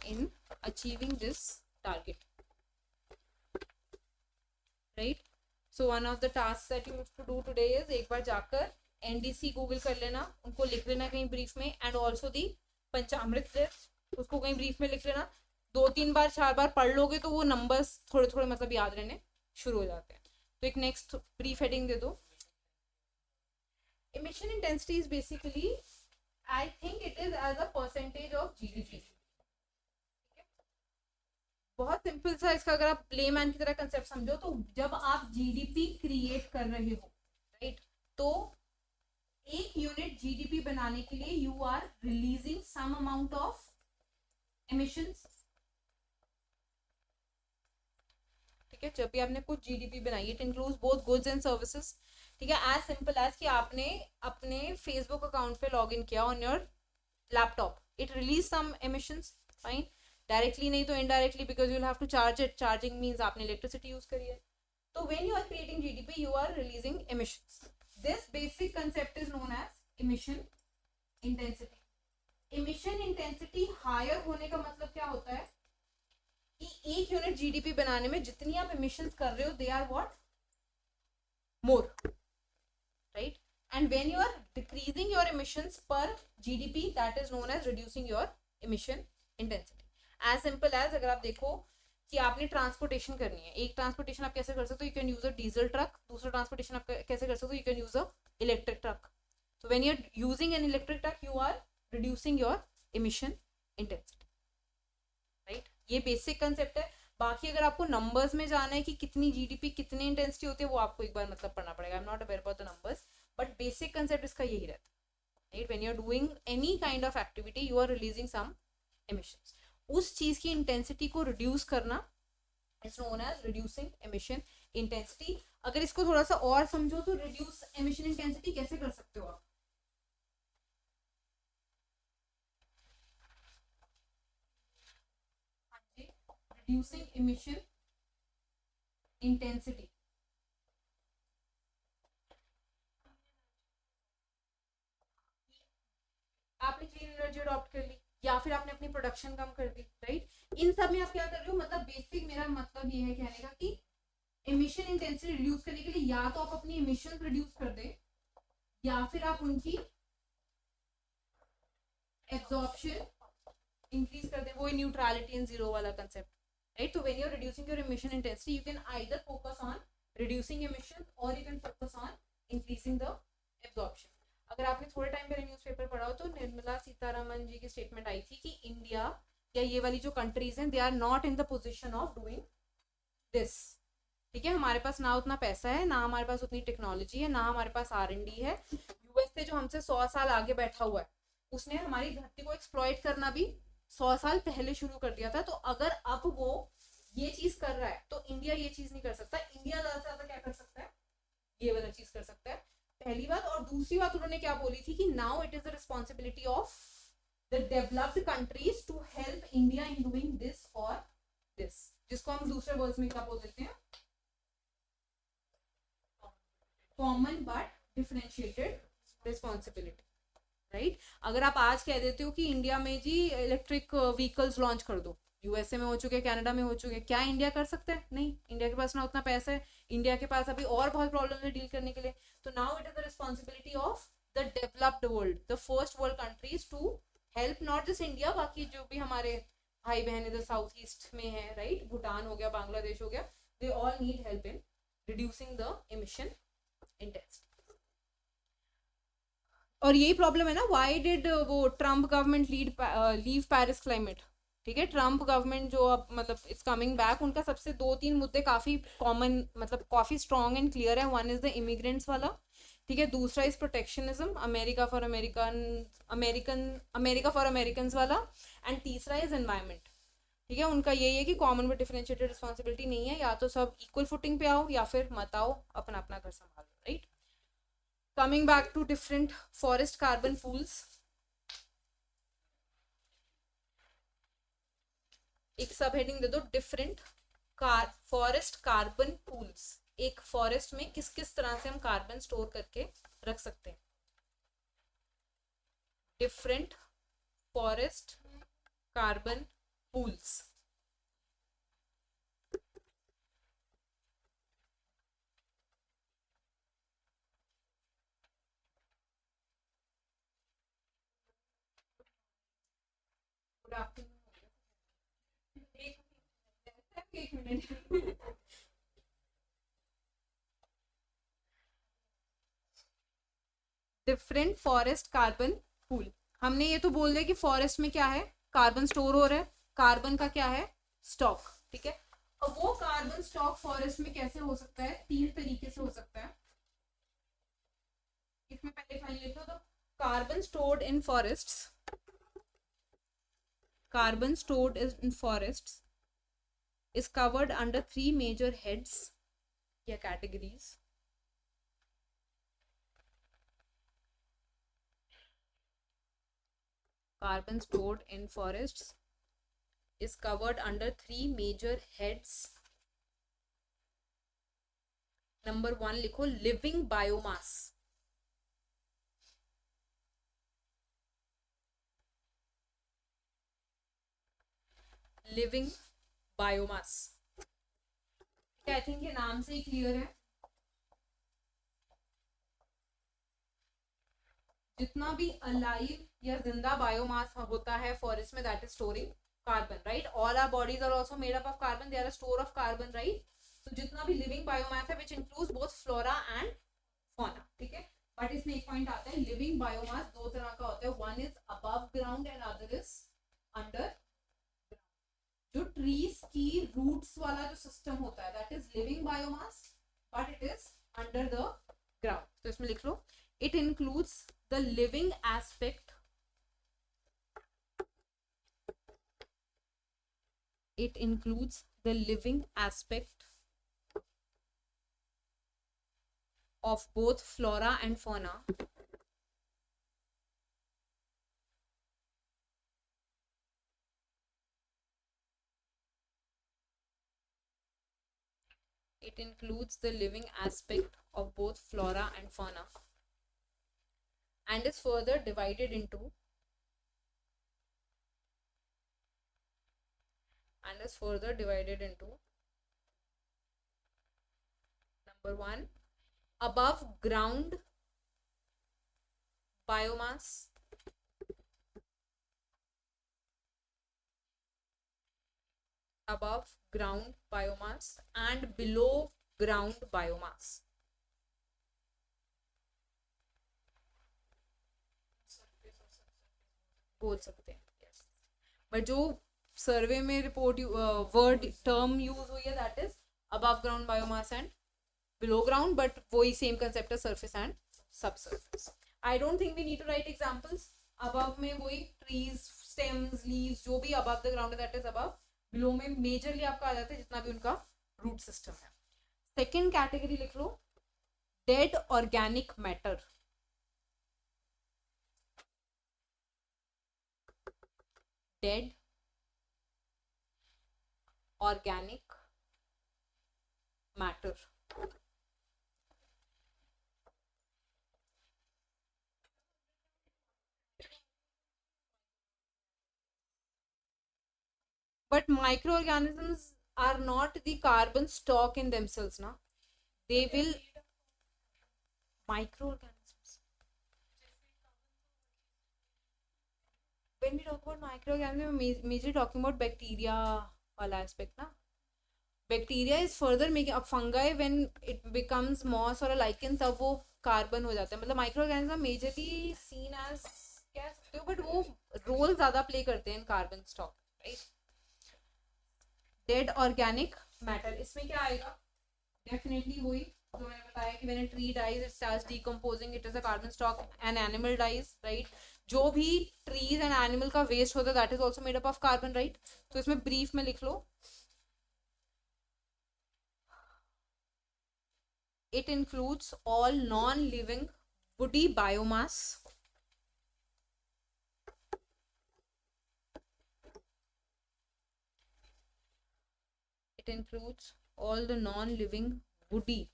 In achieving this target, right? So one of the tasks that you have to do today is एक बार जाकर NDC Google कर लेना, उनको लिख लेना कहीं brief में, and also the Panchamrit list उसको कहीं ब्रीफ में लिख लेना. 2-3 बार 4 बार पढ़ लोगे तो वो नंबर्स थोड़े थोड़े मतलब याद रहने शुरू हो जाते हैं. तो एक नेक्स्ट ब्रीफ हेडिंग दे दो. emission intensity is basically, I think it is as a percentage of GDP. बहुत सिंपल सा इसका अगर आप लेमैन की तरह कंसेप्ट समझो तो जब आप जीडीपी क्रिएट कर रहे हो, राइट, तो एक यूनिट जीडीपी बनाने के लिए you are releasing some amount of emissions. ठीक है, जब भी आपने कुछ जीडीपी बनाई, it includes both goods and services. ठीक है, एज सिंपल एज कि आपने अपने फेसबुक अकाउंट पे लॉग इन किया on your laptop, it release some emissions, fine. Directly नहीं तो indirectly, because you will have to charge it. Charging means आपने इलेक्ट्रिसिटी यूज करी है. तो when you are creating GDP you are releasing emissions. This basic concept is known as emission intensity. Emission intensity higher होने का मतलब क्या होता है कि एक यूनिट जीडीपी बनाने में जितनी आप इमिशंस कर रहे हो they are what more, right. And when you are decreasing your emissions per GDP, that is known as reducing your emission intensity. As simple as अगर आप देखो कि आपने ट्रांसपोर्टेशन करनी है, एक ट्रांसपोर्टेशन आप कैसे कर सकते हो, you can use a diesel truck. दूसरा ट्रांसपोर्टेशन आप कैसे कर सकते हो, you can use a electric truck. तो when you are using an electric truck you are reducing your emission intensity, right. ये बेसिक कंसेप्ट है. बाकी अगर आपको नंबर्स में जाना है कि कितनी जीडीपी कितनी इंटेंसिटी होती है, वो आपको एक बार मतलब पढ़ना पड़ेगा. I am not aware about the numbers, but basic concept इसका यही रहता है, right. When you are doing any kind of activity you are releasing some emissions. उस चीज की इंटेंसिटी को रिड्यूस करना is known as reducing emission intensity. अगर इसको थोड़ा सा और समझो तो रिड्यूस एमिशन इंटेंसिटी कैसे कर सकते हो आप. reducing emission intensity, आपने क्लीन एनर्जी अडॉप्ट कर ली या फिर आपने अपनी प्रोडक्शन कम कर दी, राइट. इन सब में आप क्या कर रहे हो, मतलब बेसिक मेरा मतलब ये है कहने का कि एमिशन इंटेंसिटी रिड्यूस करने के लिए या तो आप अपनी एमिशन रिड्यूस कर दे या फिर आप उनकी एब्जॉर्प्शन इंक्रीज कर दे. वो न्यूट्रलिटी एंड जीरो वाला concept, right. So when you're reducing your emission intensity you can either focus on reducing emissions or you can focus on increasing the absorption. अगर आपने थोड़े टाइम पहले न्यूज़पेपर पढ़ा हो तो निर्मला सीतारमन जी की स्टेटमेंट आई थी कि इंडिया या ये वाली जो कंट्रीज हैं they are not in the position of doing this. ठीक है, हमारे पास ना उतना पैसा है, ना हमारे पास उतनी टेक्नोलॉजी है, ना हमारे पास R&D है. यूएसए जो हमसे 100 साल आगे बैठा हुआ है उसने हमारी धरती को एक्सप्लॉइट करना भी 100 साल पहले शुरू कर दिया था. तो अगर अब वो ये चीज कर रहा है तो इंडिया ये चीज नहीं कर सकता. इंडिया ज्यादा से ज्यादा क्या कर सकता है, ये वाला चीज कर सकता है, पहली बात. और दूसरी बात उन्होंने क्या बोली थी कि now it is the responsibility of the developed countries to help India in doing this और दिस, जिसको हम दूसरे वर्ड्स में क्या बोल देते हैं, common but differentiated responsibility, right. अगर आप आज कह देते हो कि इंडिया में जी इलेक्ट्रिक व्हीकल्स लॉन्च कर दो, यूएसए में हो चुके, कनाडा में हो चुके, क्या इंडिया कर सकता है, नहीं. इंडिया के पास ना उतना पैसा है, इंडिया के पास अभी और बहुत प्रॉब्लम है डील करने के लिए. तो now it is the responsibility of the developed world, the first world countries to help not just India, बाकी जो भी हमारे भाई बहन इधर साउथ ईस्ट में है, राइट, भूटान हो गया, बांग्लादेश हो गया, they all need help in reducing the emission intensity. और यही प्रॉब्लम है ना, व्हाई डिड वो Trump government leave Paris climate. ठीक है, ट्रम्प गवर्नमेंट जो अब मतलब इट्स कमिंग बैक, उनका सबसे 2-3 मुद्दे काफी कॉमन मतलब काफी स्ट्रॉन्ग एंड क्लियर है. वन इज द इमिग्रेंट्स वाला, ठीक है. दूसरा is protectionism, America for American वाला. एंड तीसरा इज एनवायरमेंट. ठीक है, उनका यही है कि कॉमन विद डिफरेंशिएटेड रिस्पॉन्सिबिलिटी नहीं है, या तो सब इक्वल फुटिंग पे आओ या फिर मत आओ, अपना अपना घर संभालो, right. Coming back to different forest carbon pools. एक सब हेडिंग दे दो, डिफरेंट फॉरेस्ट कार्बन पूल्स। एक फॉरेस्ट में किस किस तरह से हम कार्बन स्टोर करके रख सकते हैं। Different forest carbon pools. Good afternoon. एक minute. Different forest carbon pool. हमने ये तो बोल दिया कि फॉरेस्ट में क्या है, कार्बन स्टोर हो रहा है, कार्बन का क्या है, स्टॉक। ठीक है, अब वो कार्बन स्टॉक फॉरेस्ट में कैसे हो सकता है, तीन तरीके से हो सकता है। इसमें पहले खाली लिख लो, तो carbon stored in forests, carbon stored in forests is covered under three major heads या categories. Carbon stored in forests is covered under three major heads. Number one लिखो, living biomass. Living biomass. आई think ये नाम से ही clear है, जितना भी alive या जिंदा बायोमास होता है फॉरेस्ट में, that is storing carbon, right. All our bodies are also made up of carbon, they are a store of carbon, right. तो जितना भी लिविंग बायोमास है, which includes both flora and fauna, ठीक है। But इसमें एक point आता है, लिविंग बायोमास दो तरह का होता है, one is above ground and other is under. जो ट्रीज की रूट्स वाला जो सिस्टम होता है, that is living biomass, but it is under the ground. तो इसमें लिख लो, it includes the living aspect, it includes the living aspect of both flora and fauna, it includes the living aspect of both flora and fauna and is further divided into number one, above ground biomass, above ground biomass and below ground biomass. बोल सकते हैं, yes. But जो सर्वे में report word term use हुई है, that is above ground biomass and below ground, but वही same concept है, surface and sub surface. I don't think we need to write examples. Above में वही ट्रीज, स्टेम्स, लीव्स, जो भी above the ground है, that is above. Below में majorly आपका आ जाता है जितना भी उनका रूट सिस्टम है। सेकेंड कैटेगरी लिख लो, dead organic matter. Dead organic matter. But microorganisms are not the carbon stock in themselves, na? They will microorganisms. When we talk about microorganisms, we majorly talking about bacteria wala aspect, na? Bacteria is further making up fungi when it becomes moss or a lichen, तब वो carbon हो जाता है। मतलब microorganism majorly seen as, कह सकते हो, but वो रोल ज्यादा प्ले करते हैं in carbon stock, right. Dead organic matter, इसमें क्या आएगा, डेफिनेटली वही जो मैंने बताया कि when a tree dies it starts decomposing, it is a carbon stock. An animal dies, right. जो भी ट्रीज एंड एनिमल का वेस्ट होता है, that is also made up of carbon, right. तो इसमें ब्रीफ में लिख लो, it includes all non-living woody biomass It includes all the non-living woody,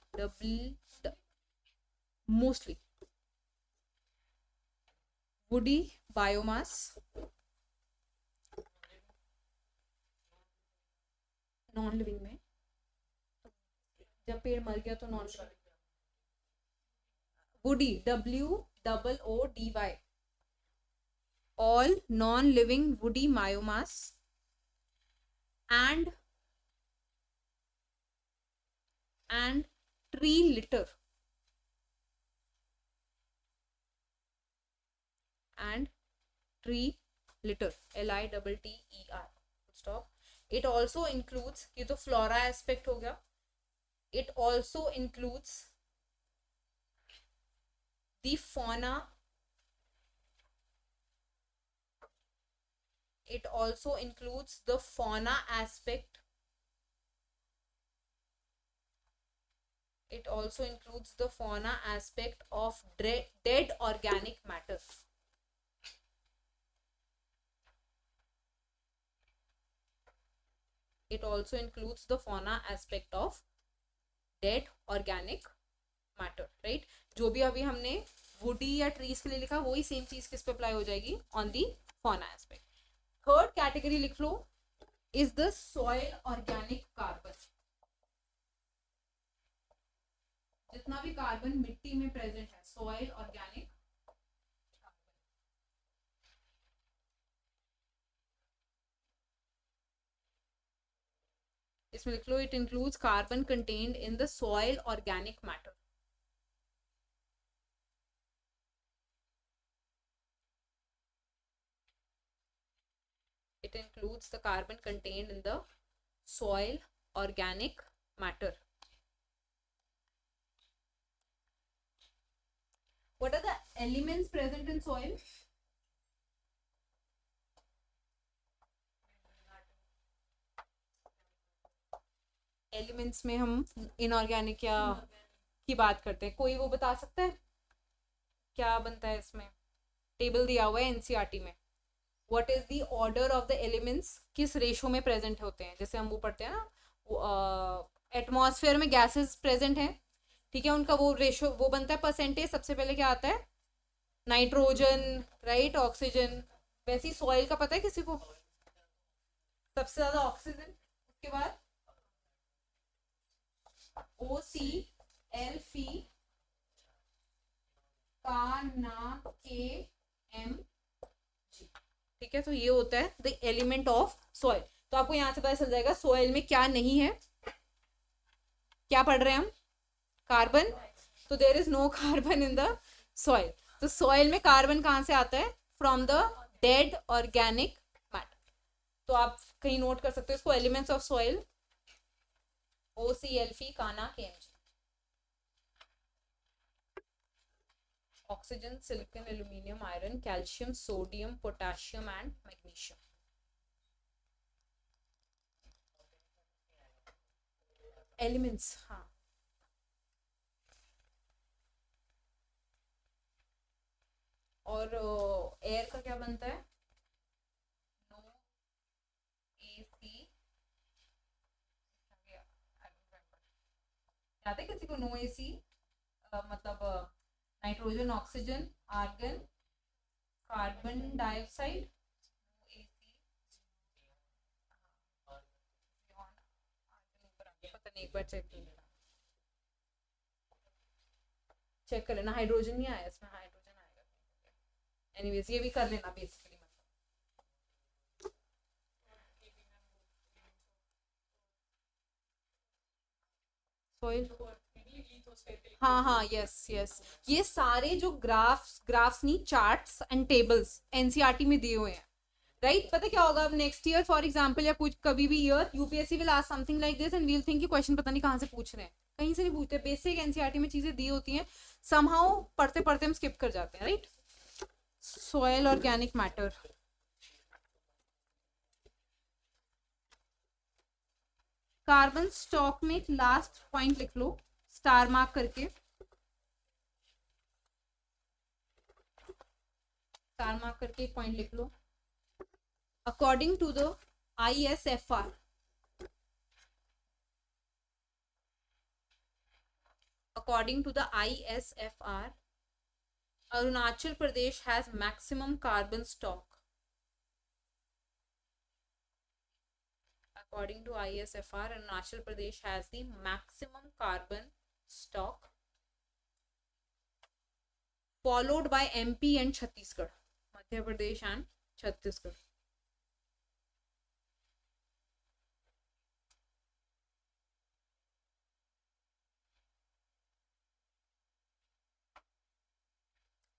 mostly woody biomass, non-living में जब पेड़ मर गया तो non woody, WOODY, all non-living woody biomass and tree litter LITTER. Stop. It also includes, ये तो flora aspect हो गया. It also includes the fauna. It also includes the fauna aspect. It also includes the fauna aspect of dead organic matter. It also includes the fauna aspect of dead organic matter, right? जो भी अभी हमने woody या trees के लिए लिखा वही same चीज किस पे अप्लाई हो जाएगी, on the fauna aspect. Third category लिख लो is the soil organic carbon. जितना भी कार्बन मिट्टी में प्रेजेंट है, soil organic carbon. इसमें लिख लो it includes carbon contained in the soil organic matter. It includes the carbon contained in the soil organic matter. What are the elements present in soil? Elements में हम inorganic या की बात करते हैं. कोई वो बता सकता है क्या बनता है इसमें? टेबल दिया हुआ है एनसीईआरटी में. What is the order of the elements, किस रेशो में प्रेजेंट होते हैं? जैसे हम वो पढ़ते हैं ना, एटमॉस्फेयर में गैसेस प्रेजेंट हैं, ठीक है, उनका वो रेशो वो बनता है परसेंटेज. सबसे पहले क्या आता है? Nitrogen, right, oxygen. वैसे ही सॉइल का पता है किसी को? सबसे ज्यादा ऑक्सीजन, उसके बाद OCl फी का ना KMg, ठीक है. तो ये होता है द एलिमेंट ऑफ सॉइल. तो आपको यहां से पता चल जाएगा सॉइल में क्या नहीं है. क्या पढ़ रहे हैं हम? कार्बन. तो there is no carbon in the soil. तो सॉइल में कार्बन कहां से आता है? From the dead organic matter. तो आप कहीं नोट कर सकते हो इसको, एलिमेंट्स ऑफ सॉइल OCl फी का ना KMg. Oxygen, silicon, aluminium, iron, calcium, sodium, potassium and magnesium. Elements, हाँ. और एयर का क्या बनता है? No AC. याद है किसी को नो AC? मतलब nitrogen, oxygen, argon, carbon dioxide, पता नहीं, एक बार चेक कर लेना. हाइड्रोजन नहीं आया इसमें, हाइड्रोजन आएगा. एनीवेज ये भी कर लेना बेसिकली. हाँ हाँ, यस यस. ये सारे जो ग्राफ्स नहीं, चार्ट्स एंड टेबल्स एनसीईआरटी में दिए हुए हैं, राइट. पता क्या होगा अब नेक्स्ट ईयर फॉर एग्जांपल या कुछ कभी भी year UPSC will ask something like this and we'll think कि क्वेश्चन पता नहीं कहाँ से पूछ रहे हैं. कहीं से नहीं पूछते. बेसिक एनसीईआरटी में चीजें दी होती हैं, समहाउ पढ़ते पढ़ते हम स्किप कर जाते हैं, right. Soil organic matter. Carbon stock में एक लास्ट पॉइंट लिख लो स्टार मार्क करके. स्टार मार्क करके एक पॉइंट लिख लो. According to the ISFR, according to the ISFR, Arunachal Pradesh has maximum carbon stock. According to ISFR, Arunachal Pradesh has the maximum carbon stock, followed by MP and Chhattisgarh, Madhya Pradesh and Chhattisgarh.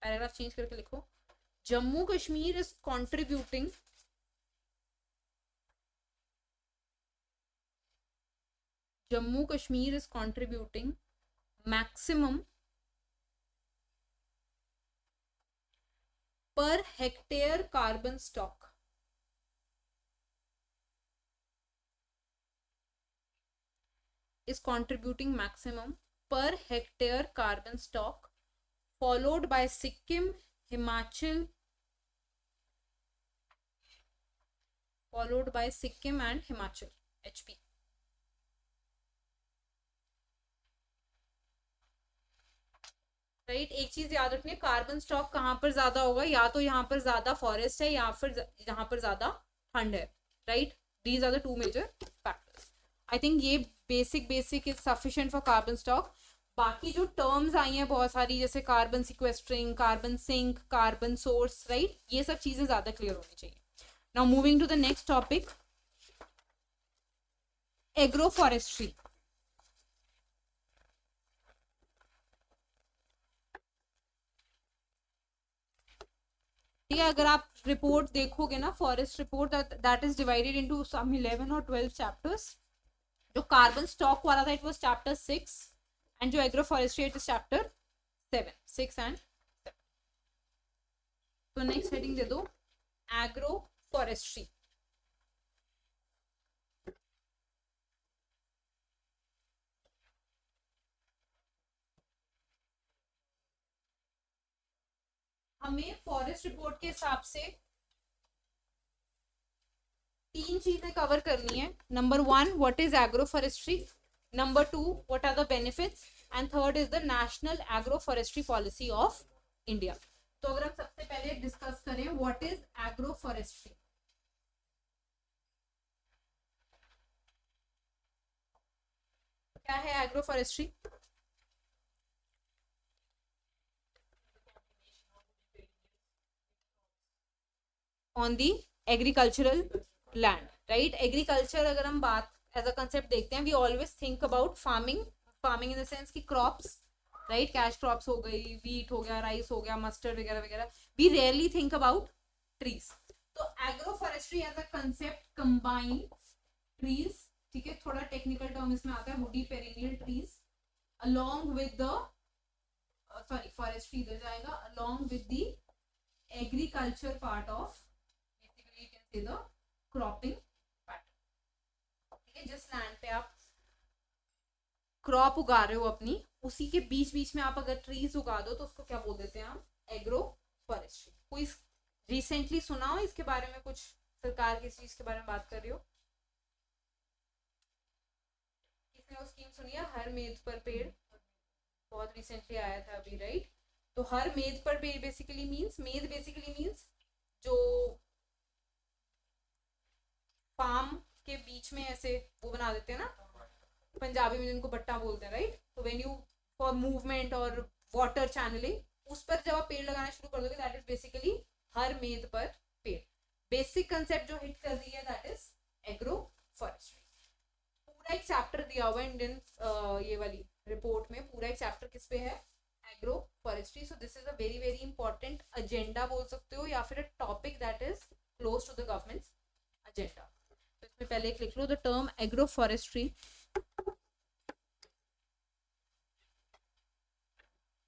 Paragraph change करके लिखो, Jammu Kashmir is contributing maximum per hectare carbon stock. Is contributing maximum per hectare carbon stock, followed by Sikkim, Himachal, and Himachal, HP. Right, एक चीज याद रखनी है, carbon stock कहाँ पर ज्यादा होगा, या तो यहाँ पर ज्यादा फॉरेस्ट है या फिर यहाँ पर ज्यादा ठंड है. Right, these are the two major factors. I think ये basic is sufficient for carbon stock. बाकी जो टर्म्स आई हैं बहुत सारी, जैसे carbon sequestering, carbon sink, carbon source, right, ये सब चीजें ज्यादा क्लियर होनी चाहिए. Now moving to the next topic, agroforestry. ठीक है, अगर आप रिपोर्ट देखोगे ना, forest report, that is divided into some 11 और 12 चैप्टर्स. जो कार्बन स्टॉक वाला था इट वाज चैप्टर 6, एंड जो agro forestry it is chapter 7, 6 and 7. तो नेक्स्ट हेडिंग दे दो, एग्रो फॉरेस्ट्री. हमें फॉरेस्ट रिपोर्ट के हिसाब से 3 चीजें कवर करनी है. Number 1, what is agro forestry. Number 2, what are the benefits. And third is the national agro forestry policy of India. तो अगर हम सबसे पहले डिस्कस करें, व्हाट इज एग्रो फॉरेस्ट्री. क्या है agro forestry? On the agricultural land. Right, agriculture अगर हम बात एज अ कंसेप्ट देखते हैं, we always think about farming in the sense की क्रॉप्स, राइट, कैश क्रॉप्स हो गई, वीट हो गया, राइस हो गया, मस्टर्ड वगैरह वगैरह. We rarely think about trees. तो agroforestry as a concept combine trees, ठीक है, थोड़ा टेक्निकल टर्म इसमें आता है, woody perennial trees, along with the forestry इधर जाएगा, along with the agriculture part of, basically you can say the cropping pattern. ठीक है, जिस लैंड पे आप क्रॉप उगा रहे हो अपनी, उसी के बीच बीच में आप अगर ट्रीज उगा दो तो उसको क्या बोल देते हैं हम, एग्रो फॉरेस्ट्री. कोई रिसेंटली सुना हो इसके बारे में कुछ, सरकार किस चीज के बारे में बात कर रही हो? किसने वो स्कीम सुनी है, हर मेज पर पेड़, बहुत रिसेंटली आया था अभी, राइट. तो हर मेज पर पेड़ बेसिकली मीन्स जो फार्म के बीच में ऐसे वो बना देते हैं ना, पंजाबी में जिनको बट्टा बोलते हैं, राइट. तो व्हेन यू फॉर मूवमेंट और वाटर चैनलिंग, उस पर जब आप पेड़ लगाना शुरू कर दोगे, दैट इज बेसिकली हर मेज पर पेड़. बेसिक कंसेप्ट जो हिट कर रही है दैट इज एग्रो फॉरेस्ट्री. पूरा एक चैप्टर दिया हुआ है इंडियन ये वाली रिपोर्ट में, पूरा एक चैप्टर किस पे है, agro forestry. So this is a very very important agenda बोल सकते हो, या फिर a topic that is close to the government's agenda. तो इसमें पहले एक लिख लो, the term agroforestry,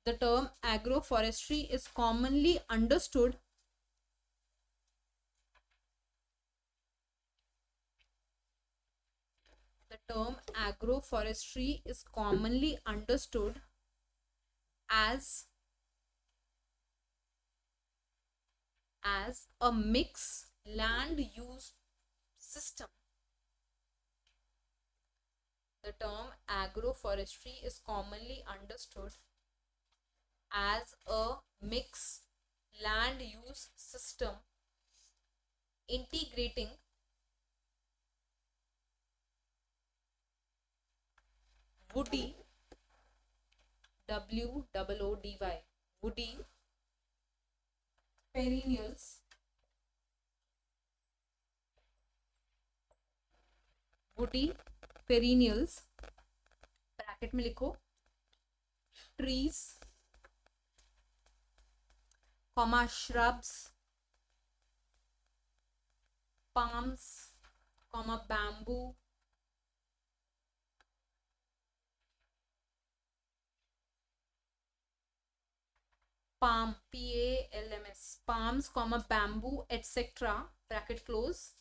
the term agroforestry is commonly understood as a mixed land use system The term agroforestry is commonly understood as a mixed land use system integrating woody, WOODY, woody perennials, bracket में लिखो trees, shrubs, palms, bamboo, palm, PALMS, palms, bamboo, etc. bracket close,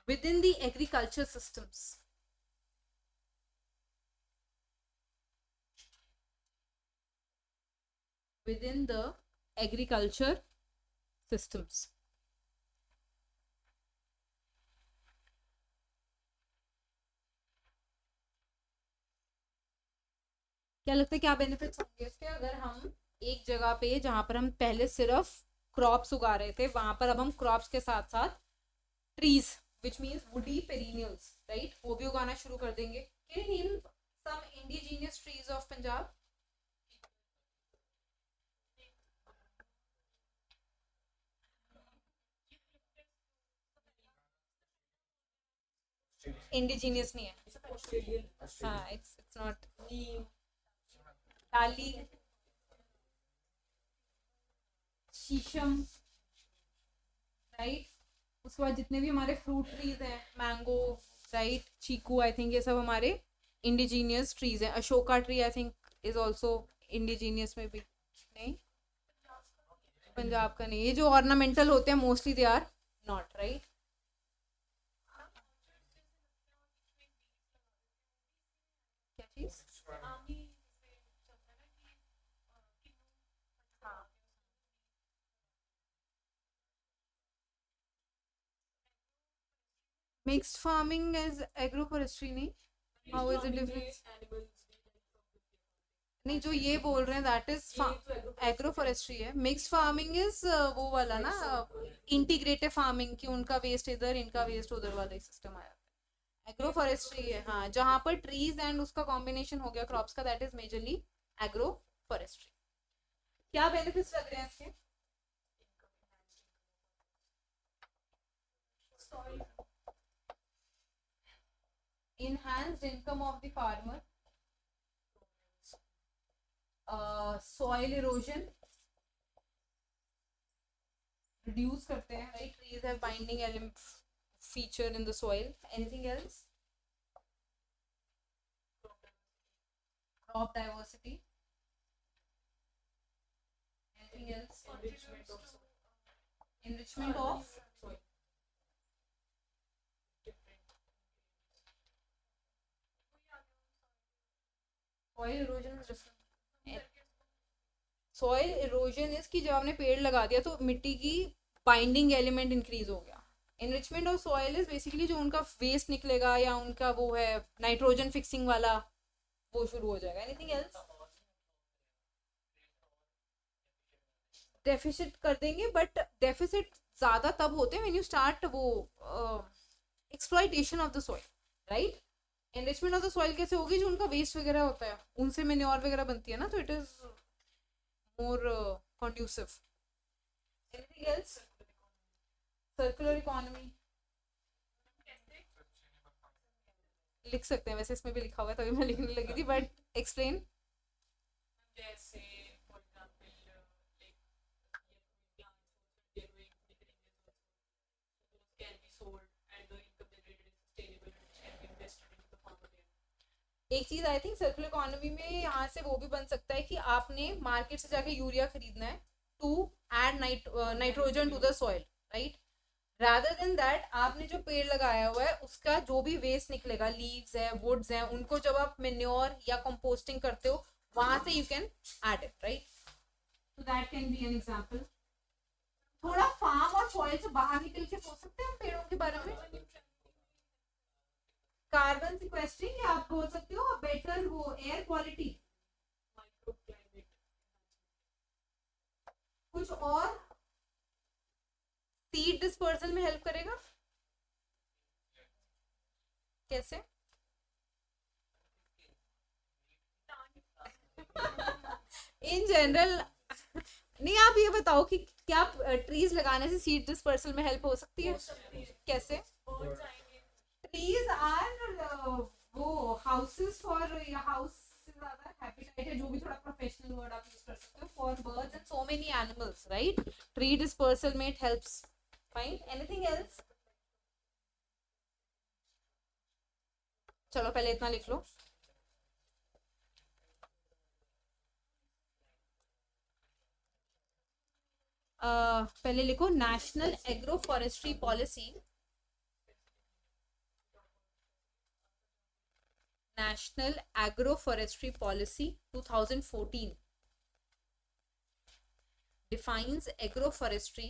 within the agriculture systems. Within the agriculture systems. क्या लगता है क्या benefits होंगे इसके, अगर हम एक जगह पे जहां पर हम पहले सिर्फ क्रॉप्स उगा रहे थे वहां पर अब हम क्रॉप्स के साथ साथ trees which means woody perennials, right, वो भी उगाना शुरू कर देंगे. Can you name some indigenous trees of Punjab? Indigenous नहीं है, हाँ, इट्स नॉट. टाली, शीशम, राइट. उसके बाद जितने भी हमारे फ्रूट ट्रीज हैं, mango, right, chikoo, I think ये सब हमारे इंडिजीनियस ट्रीज हैं. Ashoka tree I think is also indigenous में भी नहीं, पंजाब का नहीं. ये जो ऑर्नामेंटल होते हैं mostly they are not, right. क्या चीज? मिक्स्ड फार्मिंग इज एग्रोफॉरेस्ट्री नहीं? How is it difference? नहीं, जो ये बोल रहे हैं दैट इज एग्रोफॉरेस्ट्री है. मिक्स्ड फार्मिंग इज वो वाला ना, इंटीग्रेटेड फार्मिंग, कि उनका वेस्ट इधर इनका वेस्ट उधर वाला सिस्टम आया. एग्रोफॉरेस्ट्री है हाँ, जहां पर ट्रीज एंड उसका कॉम्बिनेशन हो गया क्रॉप्स का, दैट इज मेजरली एग्रोफॉरेस्ट्री. क्या बेनिफिट्स लग रहे हैं इसके? enhanced income of the farmer, soil erosion reduce करते हैं, right? Trees have binding element feature in the soil. Anything else? Crop diversity. Anything else? Enrichment of soil erosion is different. Soil erosion is कि जब आपने पेड़ लगा दिया तो मिट्टी की बाइंडिंग एलिमेंट इंक्रीज हो गया. Enrichment of soil is basically जो उनका वेस्ट निकलेगा या उनका वो है नाइट्रोजन फिक्सिंग वाला, वो शुरू हो जाएगा. Anything else? डेफिसिट कर देंगे, बट डेफिसिट ज्यादा तब होते हैं व्हेन यू स्टार्ट वो exploitation of the soil, right. Enrichment of the soil कैसे होगी? जो उनका वेस्ट वगैरह होता है उनसे मेन्योर वगैरह बनती है ना, तो it is more conducive. Anything else? Circular economy लिख सकते हैं, वैसे इसमें भी लिखा हुआ है तभी मैं लिखने लगी थी, बट एक्सप्लेन. जैसे for example can be sold and the income generated is sustainable which can be invested into the farmer area. एक चीज आई थिंक सर्कुलर इकोनॉमी में यहाँ से वो भी बन सकता है कि आपने मार्केट से जाके यूरिया खरीदना है to add nitrogen to the soil, right. Rather than that आपने जो पेड़ लगाया हुआ है उसका जो भी वेस्ट निकलेगा, लीव्स है, वुड्स है, उनको जब आप मेन्योर या कंपोस्टिंग करते हो वहां से you can add it, right. तो that can be an example. थोड़ा फार्म और सॉइल से बाहर निकल के सोच सकते हैं हम पेड़ों के बारे में. कार्बन सिक्वेस्ट्रिंग, या आप बोल सकते हो बेटर वो एयर क्वालिटी, Microclimate. कुछ और सीड डिस्पर्सल में हेल्प करेगा कैसे? इन जनरल नहीं, आप ये बताओ कि क्या ट्रीज लगाने से सीड डिस्पर्सल में हेल्प हो सकती है? हो सकती है. कैसे? Birds आएंगे. ट्रीज आर वो हाउसेस फॉर, या हाउस से ज्यादा हैबिटेट है, जो भी थोड़ा प्रोफेशनल वर्ड आप यूज कर सकते हो, for birds and so many animals, right? Tree dispersal में it helps. Fine, anything else? चलो पहले इतना लिख लो. पहले लिखो national agro forestry policy. National Agroforestry Policy 2014 defines agroforestry.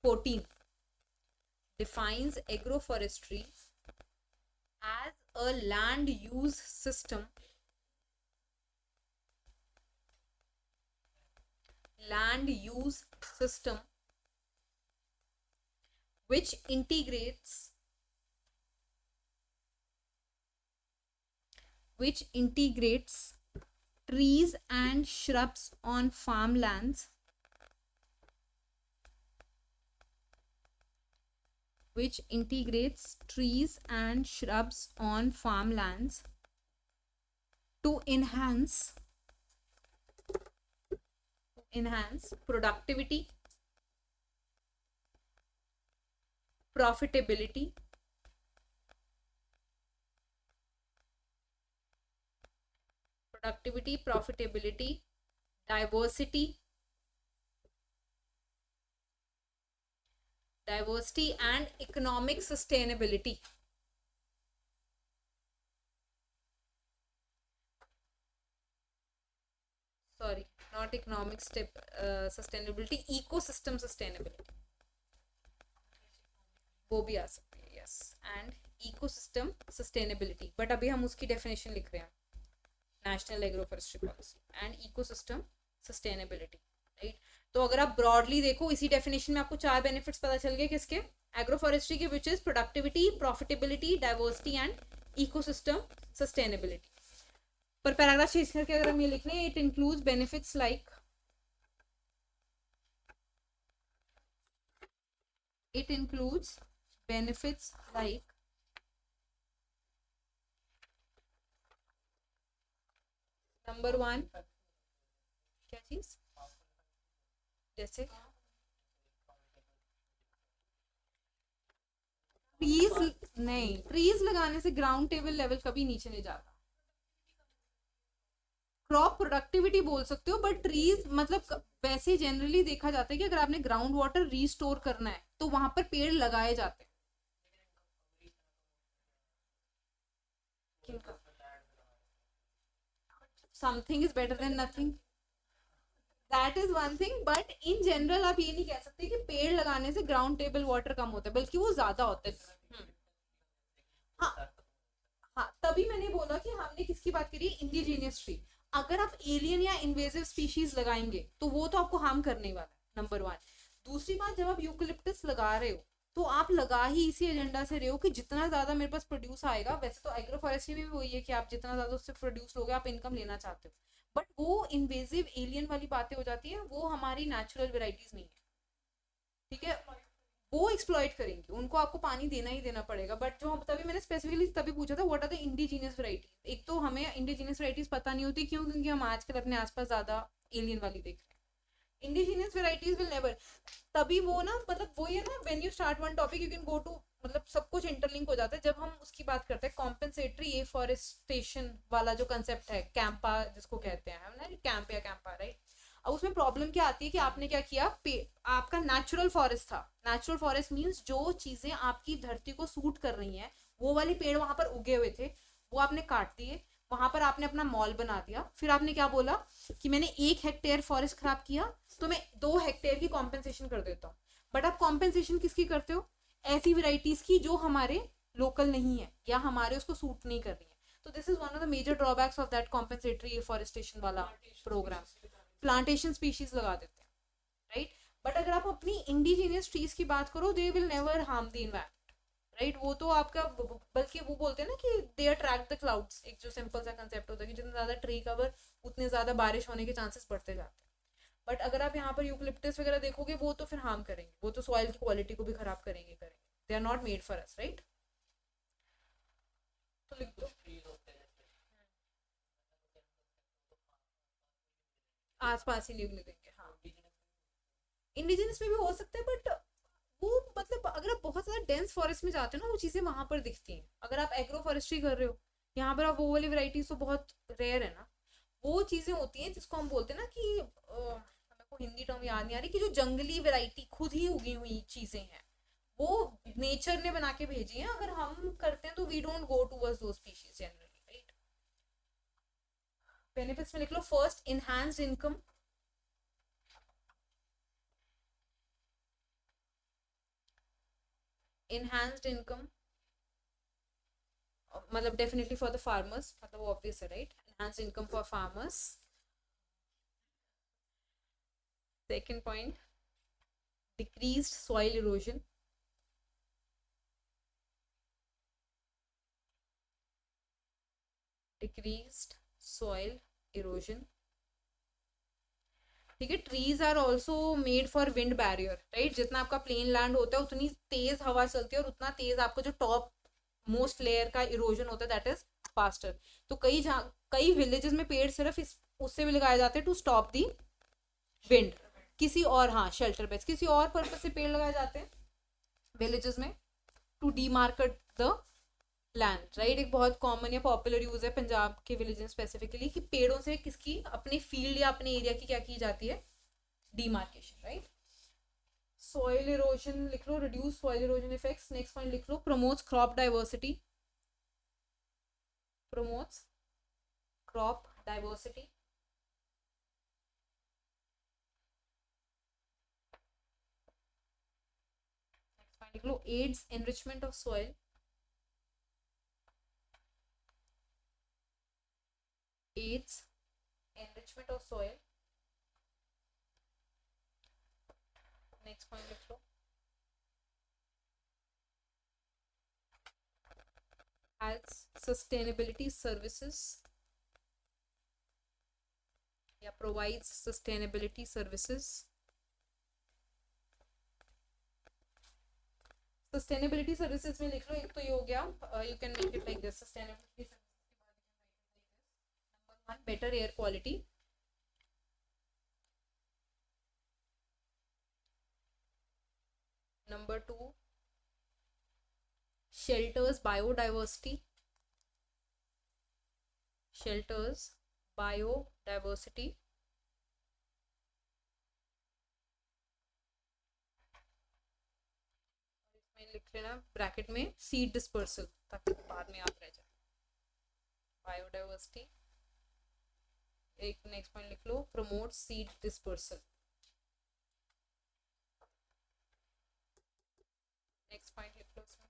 14 defines agroforestry as a land use system, which integrates trees and shrubs on farmlands, to enhance productivity, profitability, diversity and economic sustainability. Sorry, not economic sustainability, ecosystem sustainability. वो भी आ सकती है, yes, and ecosystem sustainability. But अभी हम उसकी definition लिख रहे हैं, national agroforestry policy and ecosystem sustainability, right? तो अगर आप ब्रॉडली देखो, इसी डेफिनेशन में आपको 4 बेनिफिट्स पता चल गए किसके? एग्रोफॉरेस्ट्री के, which is productivity, profitability, diversity and ecosystem sustainability. पर पैराग्राफ चेंज करके अगर हम ये लिख लें, it includes benefits like, number 1, क्या चीज? जैसे ट्रीज लगाने से ग्राउंड टेबल लेवल कभी नीचे नहीं जाता. क्रॉप प्रोडक्टिविटी बोल सकते हो, बट ट्रीज मतलब वैसे जनरली देखा जाता है कि अगर आपने ग्राउंड वाटर रीस्टोर करना है तो वहां पर पेड़ लगाए जाते हैं. Something is better than nothing, that is one thing. But in general आप ये नहीं कह सकते कि पेड़ लगाने से ग्राउंड टेबल वाटर कम होता है, बल्कि वो ज्यादा होता है. हाँ हाँ, तभी मैंने बोला कि हमने किसकी बात करी, इंडिजीनियस ट्री. अगर आप एलियन या इन्वेजिव स्पीशीज लगाएंगे तो वो तो आपको हार्म करने वाला है, नंबर 1. दूसरी बात, जब आप यूकलिप्टस लगा रहे हो तो आप लगा ही इसी एजेंडा से रहे हो कि जितना ज्यादा मेरे पास प्रोड्यूस आएगा, वैसे तो एग्रोफॉरेस्ट्री में भी वही है कि आप जितना ज्यादा उससे प्रोड्यूस लोगे आप इनकम लेना चाहते हो, बट वो इन्वेजिव एलियन वाली बातें हो जाती है, वो हमारी नेचुरल वेराइटीज नहीं है, ठीक है? वो एक्सप्लॉइट करेंगे, उनको आपको पानी देना ही देना पड़ेगा. बट जो तभी मैंने स्पेसिफिकली तभी पूछा था, what are the indigenous varieties. एक तो हमें इंडिजीनियस वैरायटीज पता नहीं होती, क्यों? क्योंकि हम आजकल अपने आसपास ज्यादा एलियन वाली देख रहे हैं. इंडिजीनियस वैरायटीज विल नेवर, तभी वो ना, मतलब वो ये ना, when you start one topic you can go to, मतलब सब कुछ इंटरलिंक हो जाता है. जब हम उसकी बात करते हैं कॉम्पेंसेटरी एफॉरेस्टेशन वाला जो कंसेप्ट है, कैंपा जिसको कहते हैं, कैंप या कैंपा, राइट? अब उसमें प्रॉब्लम क्या आती है कि आपने क्या किया, आपका नेचुरल फॉरेस्ट था. नेचुरल फॉरेस्ट मींस जो चीजें आपकी धरती को सूट कर रही हैं, वो वाले पेड़ वहां पर उगे हुए थे, वो आपने काट दिए, वहां पर आपने अपना मॉल बना दिया. फिर आपने क्या बोला कि मैंने 1 हेक्टेयर फॉरेस्ट खराब किया तो मैं 2 हेक्टेयर की कॉम्पेंसेशन कर देता हूँ. बट आप कॉम्पेंसेशन किसकी करते हो? ऐसी वेराइटीज की जो हमारे लोकल नहीं है या हमारे उसको सूट नहीं कर रही है. तो this is one of the major drawbacks of that compensatory afforestation वाला प्रोग्राम. प्लांटेशन स्पीशीज लगा देते हैं, राइट. बट अगर आप अपनी इंडिजीनियस ट्रीज की बात करो, they will never harm the environment, right. वो तो आपका बल्कि वो बोलते हैं ना कि दे अट्रैक्ट द क्लाउड्स, एक जो सिंपल सा कंसेप्ट होता है कि जितना ज्यादा ट्री कवर उतने ज्यादा बारिश होने के चांसेस बढ़ते जाते हैं. बट अगर आप यहाँ पर यूकलिप्टस वगैरह देखोगे, वो तो फिर हार्म करेंगे, वो तो सॉइल की क्वालिटी को भी खराब करेंगे. They are not made for us, right. तो लिख दो आसपास ही नहीं मिलेंगे. हाँ, इंडिजिनस में भी हो सकता है, बट वो मतलब अगर आप बहुत ज्यादा डेंस फॉरेस्ट में जाते हो ना, वो चीजें वहां पर दिखती हैं. अगर आप एग्रो फॉरेस्ट्री कर रहे हो, यहाँ पर आप वो वाली वैरायटीज तो बहुत रेयर है ना. वो चीजें होती हैं जिसको हम बोलते हैं ना कि मेरे को हिंदी टर्म याद नहीं आ रही, कि जो जंगली वैरायटी खुद ही उगी हुई चीजें हैं, वो नेचर ने बना के भेजी हैं. अगर हम करते हैं तो we don't go towards two species generally, right. Benefits में लिख लो. First, enhanced income. Enhanced income मतलब डेफिनेटली फॉर द फार्मर्स, मतलब वो ऑब्वियस है, right. Enhanced income for farmers. Second point, decreased soil erosion. Decreased soil erosion, ठीक है. Trees are also made for wind barrier, right. जितना आपका plane land होता है उतनी तेज हवा चलती है और उतना तेज आपका जो टॉप मोस्ट लेयर का इरोजन होता है, दैट इज फास्टर. तो कई विलेजेस में पेड़ सिर्फ इस उससे भी लगाए जाते हैं टू स्टॉप दी विंड. किसी और, हाँ, शेल्टर बेस, किसी और पर्पज से पेड़ लगाए जाते हैं विलेजेस में, to demarcate the land, right. एक बहुत कॉमन या पॉपुलर यूज है पंजाब के विलेजेस स्पेसिफिकली, कि पेड़ों से किसकी अपने फील्ड या अपने एरिया की क्या की जाती है, डीमार्केशन, राइट. सॉइल इरोजन लिख लो. Reduce soil erosion effects. Next point लिख लो. Promotes crop diversity. Promotes crop diversity. Next point लिख लो. Aids enrichment of soil. Aids enrichment of soil. Next point लिख लो. As sustainability services या provides sustainability services. Sustainability services में लिख लो. एक तो ये हो गया, you can make it like this. Sustainability services number 1, better air quality. Number 2, shelters biodiversity. Shelters biodiversity. इसमें लिख लेना ब्रैकेट में सीड डिस्पर्सल, ताकि बाद में याद रह जाए. बायोडाइवर्सिटी. एक नेक्स्ट पॉइंट लिख लो. Promote seed dispersal. Next point लिख लो इसमें.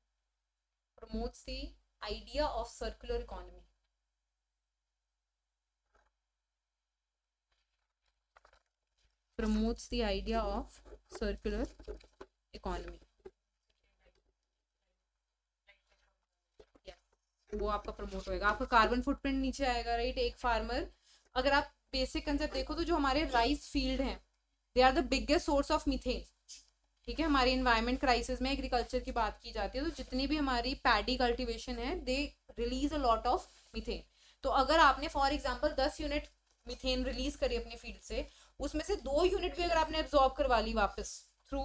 Promotes the idea of circular economy. promotes the idea of circular economy. वो आपका प्रमोट होएगा. आपका कार्बन फुटप्रिंट नीचे आएगा, राइट. एक फार्मर, अगर आप बेसिक कंसेप्ट देखो तो जो हमारे राइस फील्ड हैं, they are the biggest source of methane, ठीक है. हमारी एनवायरमेंट क्राइसिस में एग्रीकल्चर की बात की जाती है, तो जितनी भी हमारी पैडी कल्टीवेशन है, they release a lot of methane. तो अगर आपने for example 10 unit methane release करी अपने फील्ड से, उसमें से 2 यूनिट भी अगर आपने एब्जॉर्ब करवा ली वापस थ्रू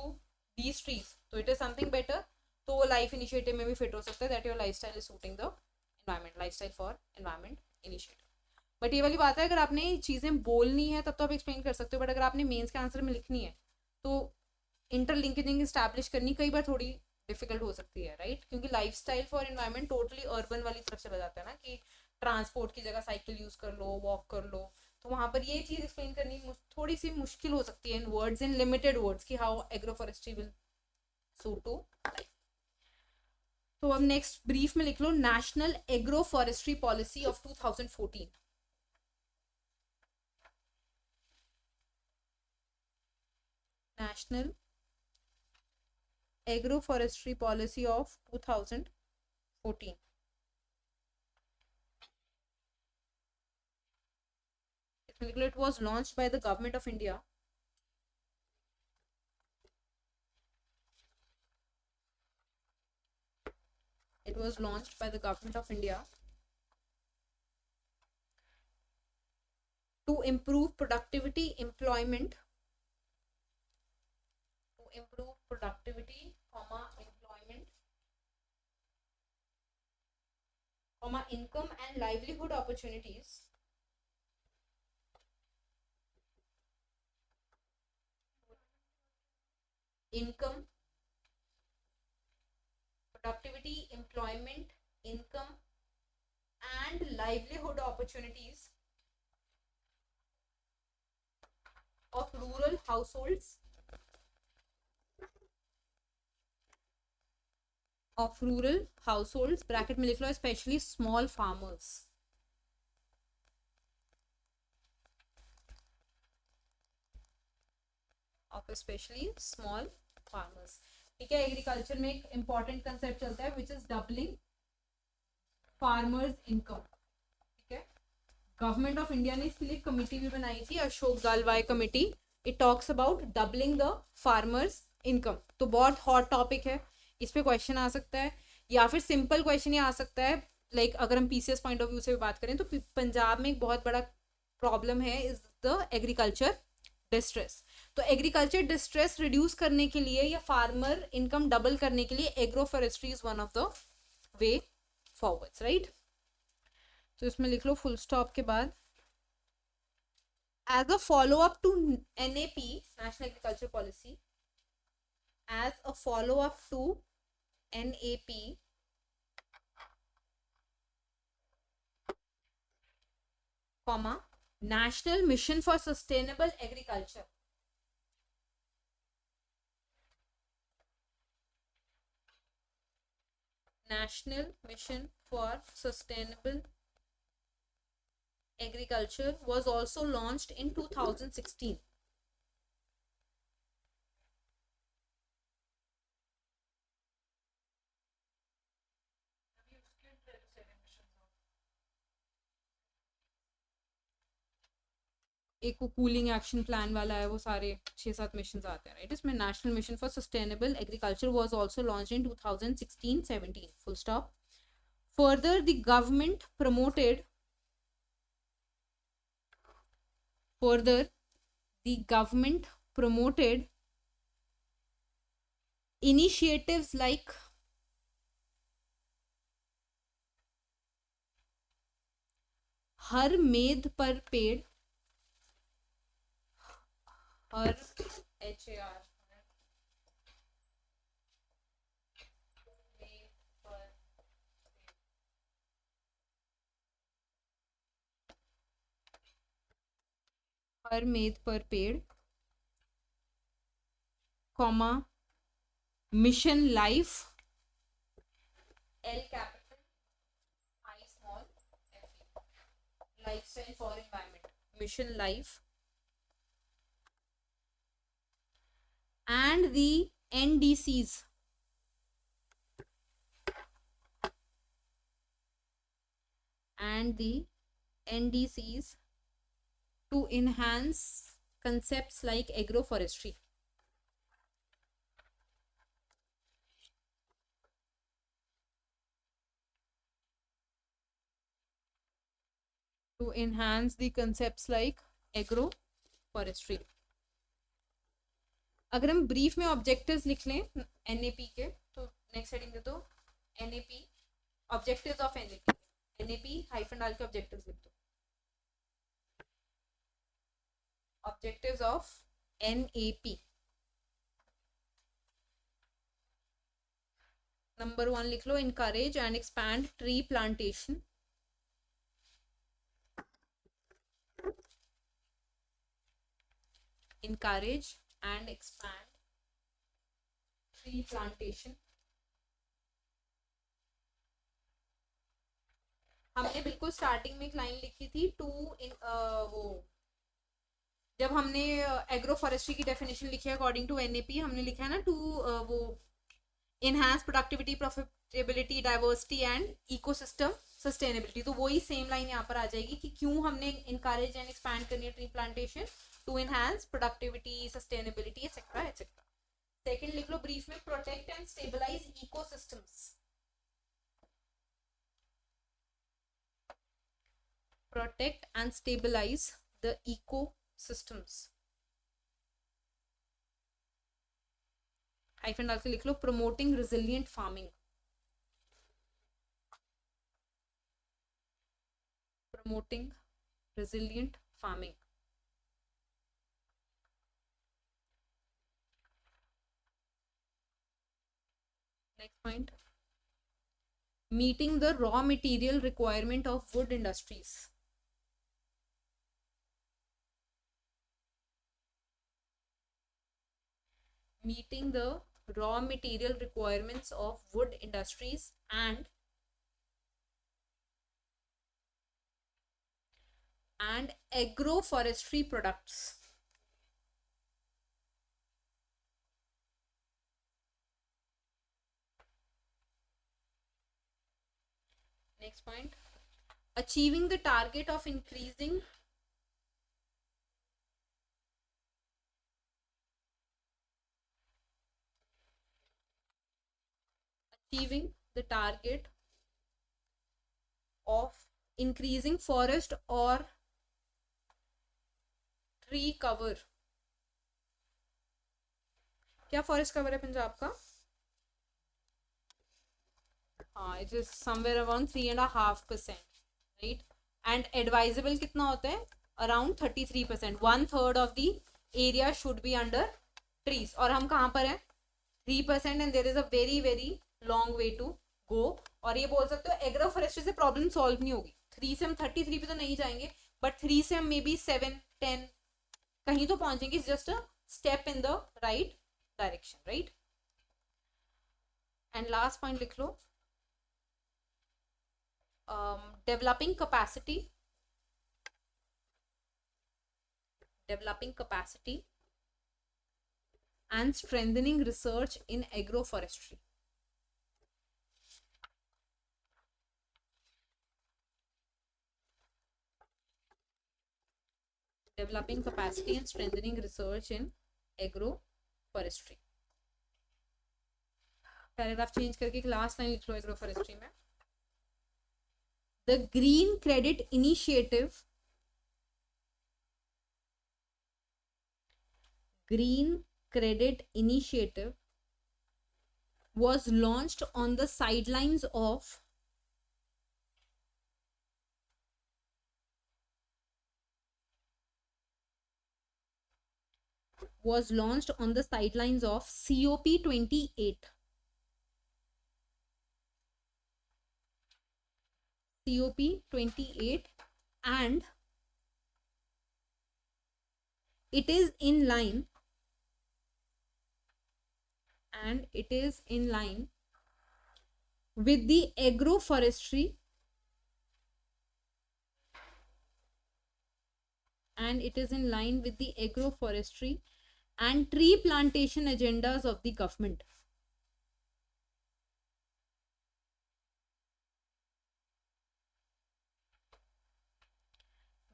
दीज ट्रीज, तो इट इज समथिंग बेटर. तो वो लाइफ इनिशिएटिव में भी फिट हो सकता है, that your lifestyle is suiting the environment. Lifestyle for environment initiative. But ये वाली बात है, अगर आपने चीजें बोलनी है तब तो आप एक्सप्लेन कर सकते हो, बट अगर आपने मेंस के आंसर में लिखनी है तो इंटरलिंकिंग स्टैब्लिश करनी कई बार थोड़ी डिफिकल्ट हो सकती है, राइट. क्योंकि lifestyle for environment totally urban वाली तरफ चला जाता है ना, कि ट्रांसपोर्ट की जगह साइकिल यूज कर लो, वॉक कर लो. तो वहां पर ये चीज एक्सप्लेन करनी थोड़ी सी मुश्किल हो सकती है in words, in limited words, कि how agroforestry will suit to life. तो अब नेक्स्ट ब्रीफ में लिख लो national agro forestry policy of 2014. National agroforestry policy of 2014. It was launched by the government of India. It was launched by the government of India to improve productivity, employment, income and livelihood opportunities. Income, productivity, employment, income, and livelihood opportunities of rural households. Bracket में लिख लो specially small farmers. Of specially small farmers. ठीक है, agriculture में एक important concept चलता है which is doubling farmers income. ठीक है, गवर्नमेंट ऑफ इंडिया ने इसके लिए कमेटी भी बनाई थी, Ashok Dalwai committee. It talks about doubling the farmers income. तो बहुत हॉट टॉपिक है, इस पे क्वेश्चन आ सकता है, या फिर सिंपल क्वेश्चन ही आ सकता है. लाइक अगर हम पीसीएस पॉइंट ऑफ व्यू से बात करें तो पंजाब में एक बहुत बड़ा प्रॉब्लम है इज द एग्रीकल्चर डिस्ट्रेस. तो एग्रीकल्चर डिस्ट्रेस रिड्यूस करने के लिए या फार्मर इनकम डबल करने के लिए agro forestry is one of the way forwards, right. तो इसमें लिख लो फुल स्टॉप के बाद as a follow up to NAP, national agriculture policy, as a follow-up to NAP, National Mission for Sustainable Agriculture. National Mission for Sustainable Agriculture was also launched in 2016. एक cooling action plan वाला है, वो सारे 6-7 mission आते हैं, right. इसमें national mission for sustainable agriculture was also launched in 2016-17, full stop. Further the government promoted initiatives like हर मेद पर पेड़, हर HAR, हर मेद पर पेड़, comma mission life, L capital I small f, lifestyle for environment, mission life, and the NDCs, to enhance concepts like agroforestry. To enhance the concepts like agroforestry. अगर हम brief में objectives लिख लें एनएपी के, तो नेक्स्ट हेडिंग दे दो NAP objectives of NAP. NAP hyphen डाल के ऑब्जेक्टिव्स लिख दो. Objectives of NAP. नंबर 1 लिख लो encourage and expand tree plantation. Encourage and expand tree plantation. हमने बिल्कुल स्टार्टिंग में एक लाइन लिखी थी टू इन वो जब हमने एग्रो फॉरेस्ट्री की डेफिनेशन लिखी है अकॉर्डिंग टू एनएपी, हमने लिखा है ना टू वो enhance productivity, profitability, diversity and ecosystem sustainability. तो वही सेम लाइन यहाँ पर आ जाएगी कि क्यों हमने encourage and expand करनी है tree plantation to enhance productivity, sustainability, etc. etc. Second लिख लो ब्रीफ में, protect and stabilize ecosystems. Protect and stabilize the ecosystems. Hyphen डाल के लिख लो promoting resilient farming. Promoting resilient farming. Next point, meeting the raw material requirement of wood industries. Meeting the raw material requirements of wood industries and agroforestry products. Next point, achieving the target of increasing the target of increasing forest or tree cover. क्या forest cover है पंजाब का? हाँ, it is somewhere around 3.5%, right. And advisable कितना होता है? Around 33%. 1/3 of the area should be under trees. और हम कहाँ पर हैं? 3%. And there is a very very long way to go. और ये बोल सकते हो एग्रो फॉरेस्ट्री से प्रॉब्लम सॉल्व नहीं होगी. 3 से हम 33 पे तो नहीं जाएंगे, बट 3 से हम मे बी 7-10 कहीं तो पहुंचेंगे. Just a step in the right direction, right. And last point लिख लो, developing capacity and strengthening research in agroforestry. Developing capacity and strengthening research in agroforestry. Paragraph change करके क्लास लाइन लिख लो agroforestry में. The Green Credit Initiative was launched on the sidelines of COP28. COP28, and it is in line with the agroforestry and tree plantation agendas of the government.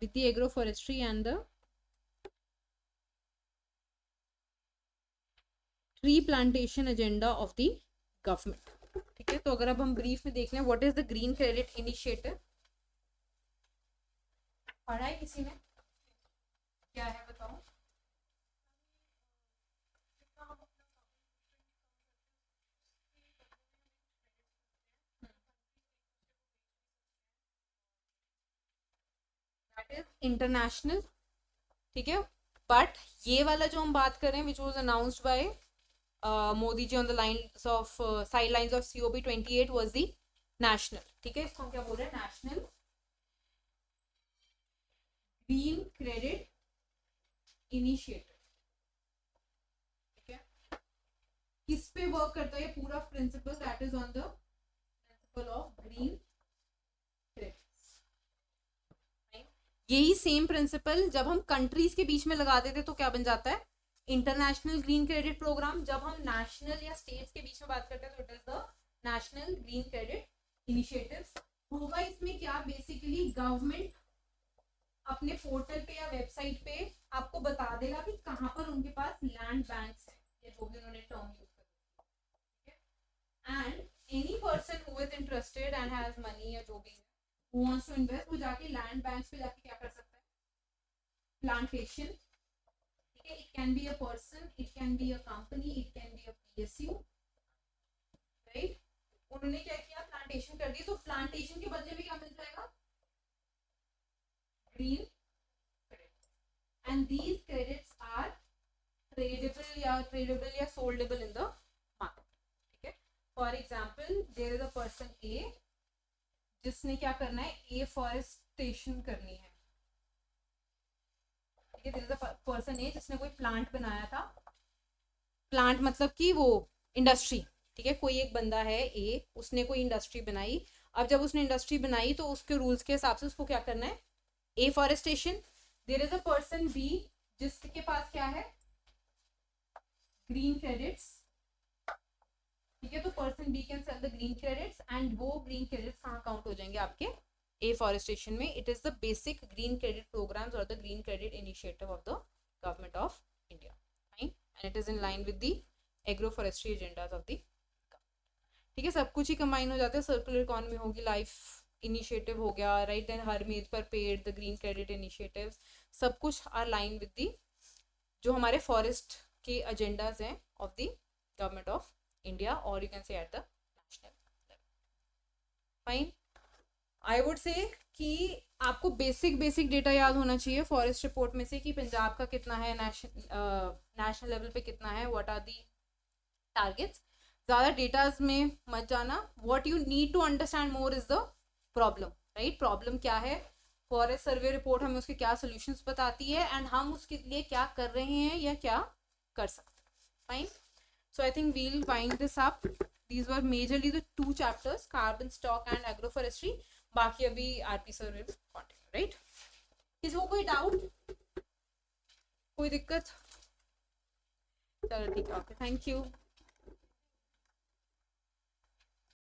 With the agroforestry and the tree plantation agenda of the government. ठीक है, तो अगर अब हम brief में देख लें, what is the green credit initiative. पढ़ा है किसी ने? क्या है बताओ. That is international. ठीक है, बट ये वाला जो हम बात कर रहे हैं which was announced by Modi ji on the lines of sidelines of COP28 was the national. ठीक है, इसको हम क्या बोल रहे हैं? National green credit initiative. ठीक है, किस पे वर्क करता है ये पूरा principle? That is on the principle of green credits. यही सेम प्रिंसिपल जब हम कंट्रीज के बीच में लगा देते तो क्या बन जाता है, इंटरनेशनल ग्रीन क्रेडिट प्रोग्राम। जब हम नेशनल या स्टेट्स के बीच में बात करते हैं तो it is the national green credit initiatives. होगा इसमें क्या, बेसिकली गवर्नमेंट अपने पोर्टल पे या वेबसाइट पे आपको बता देगा कि कहाँ पर उनके पास लैंड बैंक्स है, या जो भी उन्होंने टर्म यूज कर, and any person who is interested and has money या जो भी who wants to invest, वो जाके लैंड बैंक्स पे जाके क्या कर सकता है, प्लांटेशन, ठीक है। It can be a person, it can be a company, it can be a PSU, right. उन्होंने क्या किया, प्लांटेशन कर दी, तो प्लांटेशन के बदले में क्या मिल जाएगा, green credit, and these credits are tradable या soldable in the market, ठीक है। For example there is a person A जिसने क्या करना है, एफॉरेस्टेशन करनी है, ठीक है। There is a person A जिसने कोई प्लांट बनाया था, प्लांट मतलब कि वो इंडस्ट्री, ठीक है। कोई एक बंदा है ए, उसने कोई इंडस्ट्री बनाई। अब जब उसने इंडस्ट्री बनाई तो उसके रूल्स के हिसाब से उसको क्या करना है, afforestation. There is a person B जिसके पास क्या है, ग्रीन क्रेडिट्स, ठीक है। तो person B can sell the green credits, and वो ग्रीन क्रेडिट्स कहाँ काउंट हो जाएंगे, आपके एफॉरेस्टेशन में। It is the basic green credit programs और the green credit initiative of the government of India, fine, and it is in line with the agroforestry agendas of the, ठीक है। सब कुछ ही combine हो जाता है, circular economy होगी, life initiative हो गया, राइट, देन हर मेज पर पेड़, द ग्रीन क्रेडिट इनिशिएटिव, सब कुछ आर लाइन विद द जो हमारे फॉरेस्ट के एजेंडाज हैं of the government of India, और you can say at the national level, fine. I would say कि आपको बेसिक डेटा याद होना चाहिए फॉरेस्ट रिपोर्ट में से, कि पंजाब का कितना है, नेशनल लेवल पे कितना है, व्हाट आर दी टारगेट्स। ज़्यादा डेटाज में मत जाना, what you need to understand more is the problem, right. Problem क्या है, फॉरेस्ट सर्वे रिपोर्ट हमें उसके क्या सोल्यूशंस बताती है, एंड हम उसके लिए क्या कर रहे हैं या क्या कर सकते हैं, fine. So I think we'll wind this up. These were majorly the 2 chapters, carbon stock and agroforestry. बाकी अभी RP sir will continue, right? किसी को कोई डाउट, कोई दिक्कत? चलो ठीक है, ओके, थैंक यू।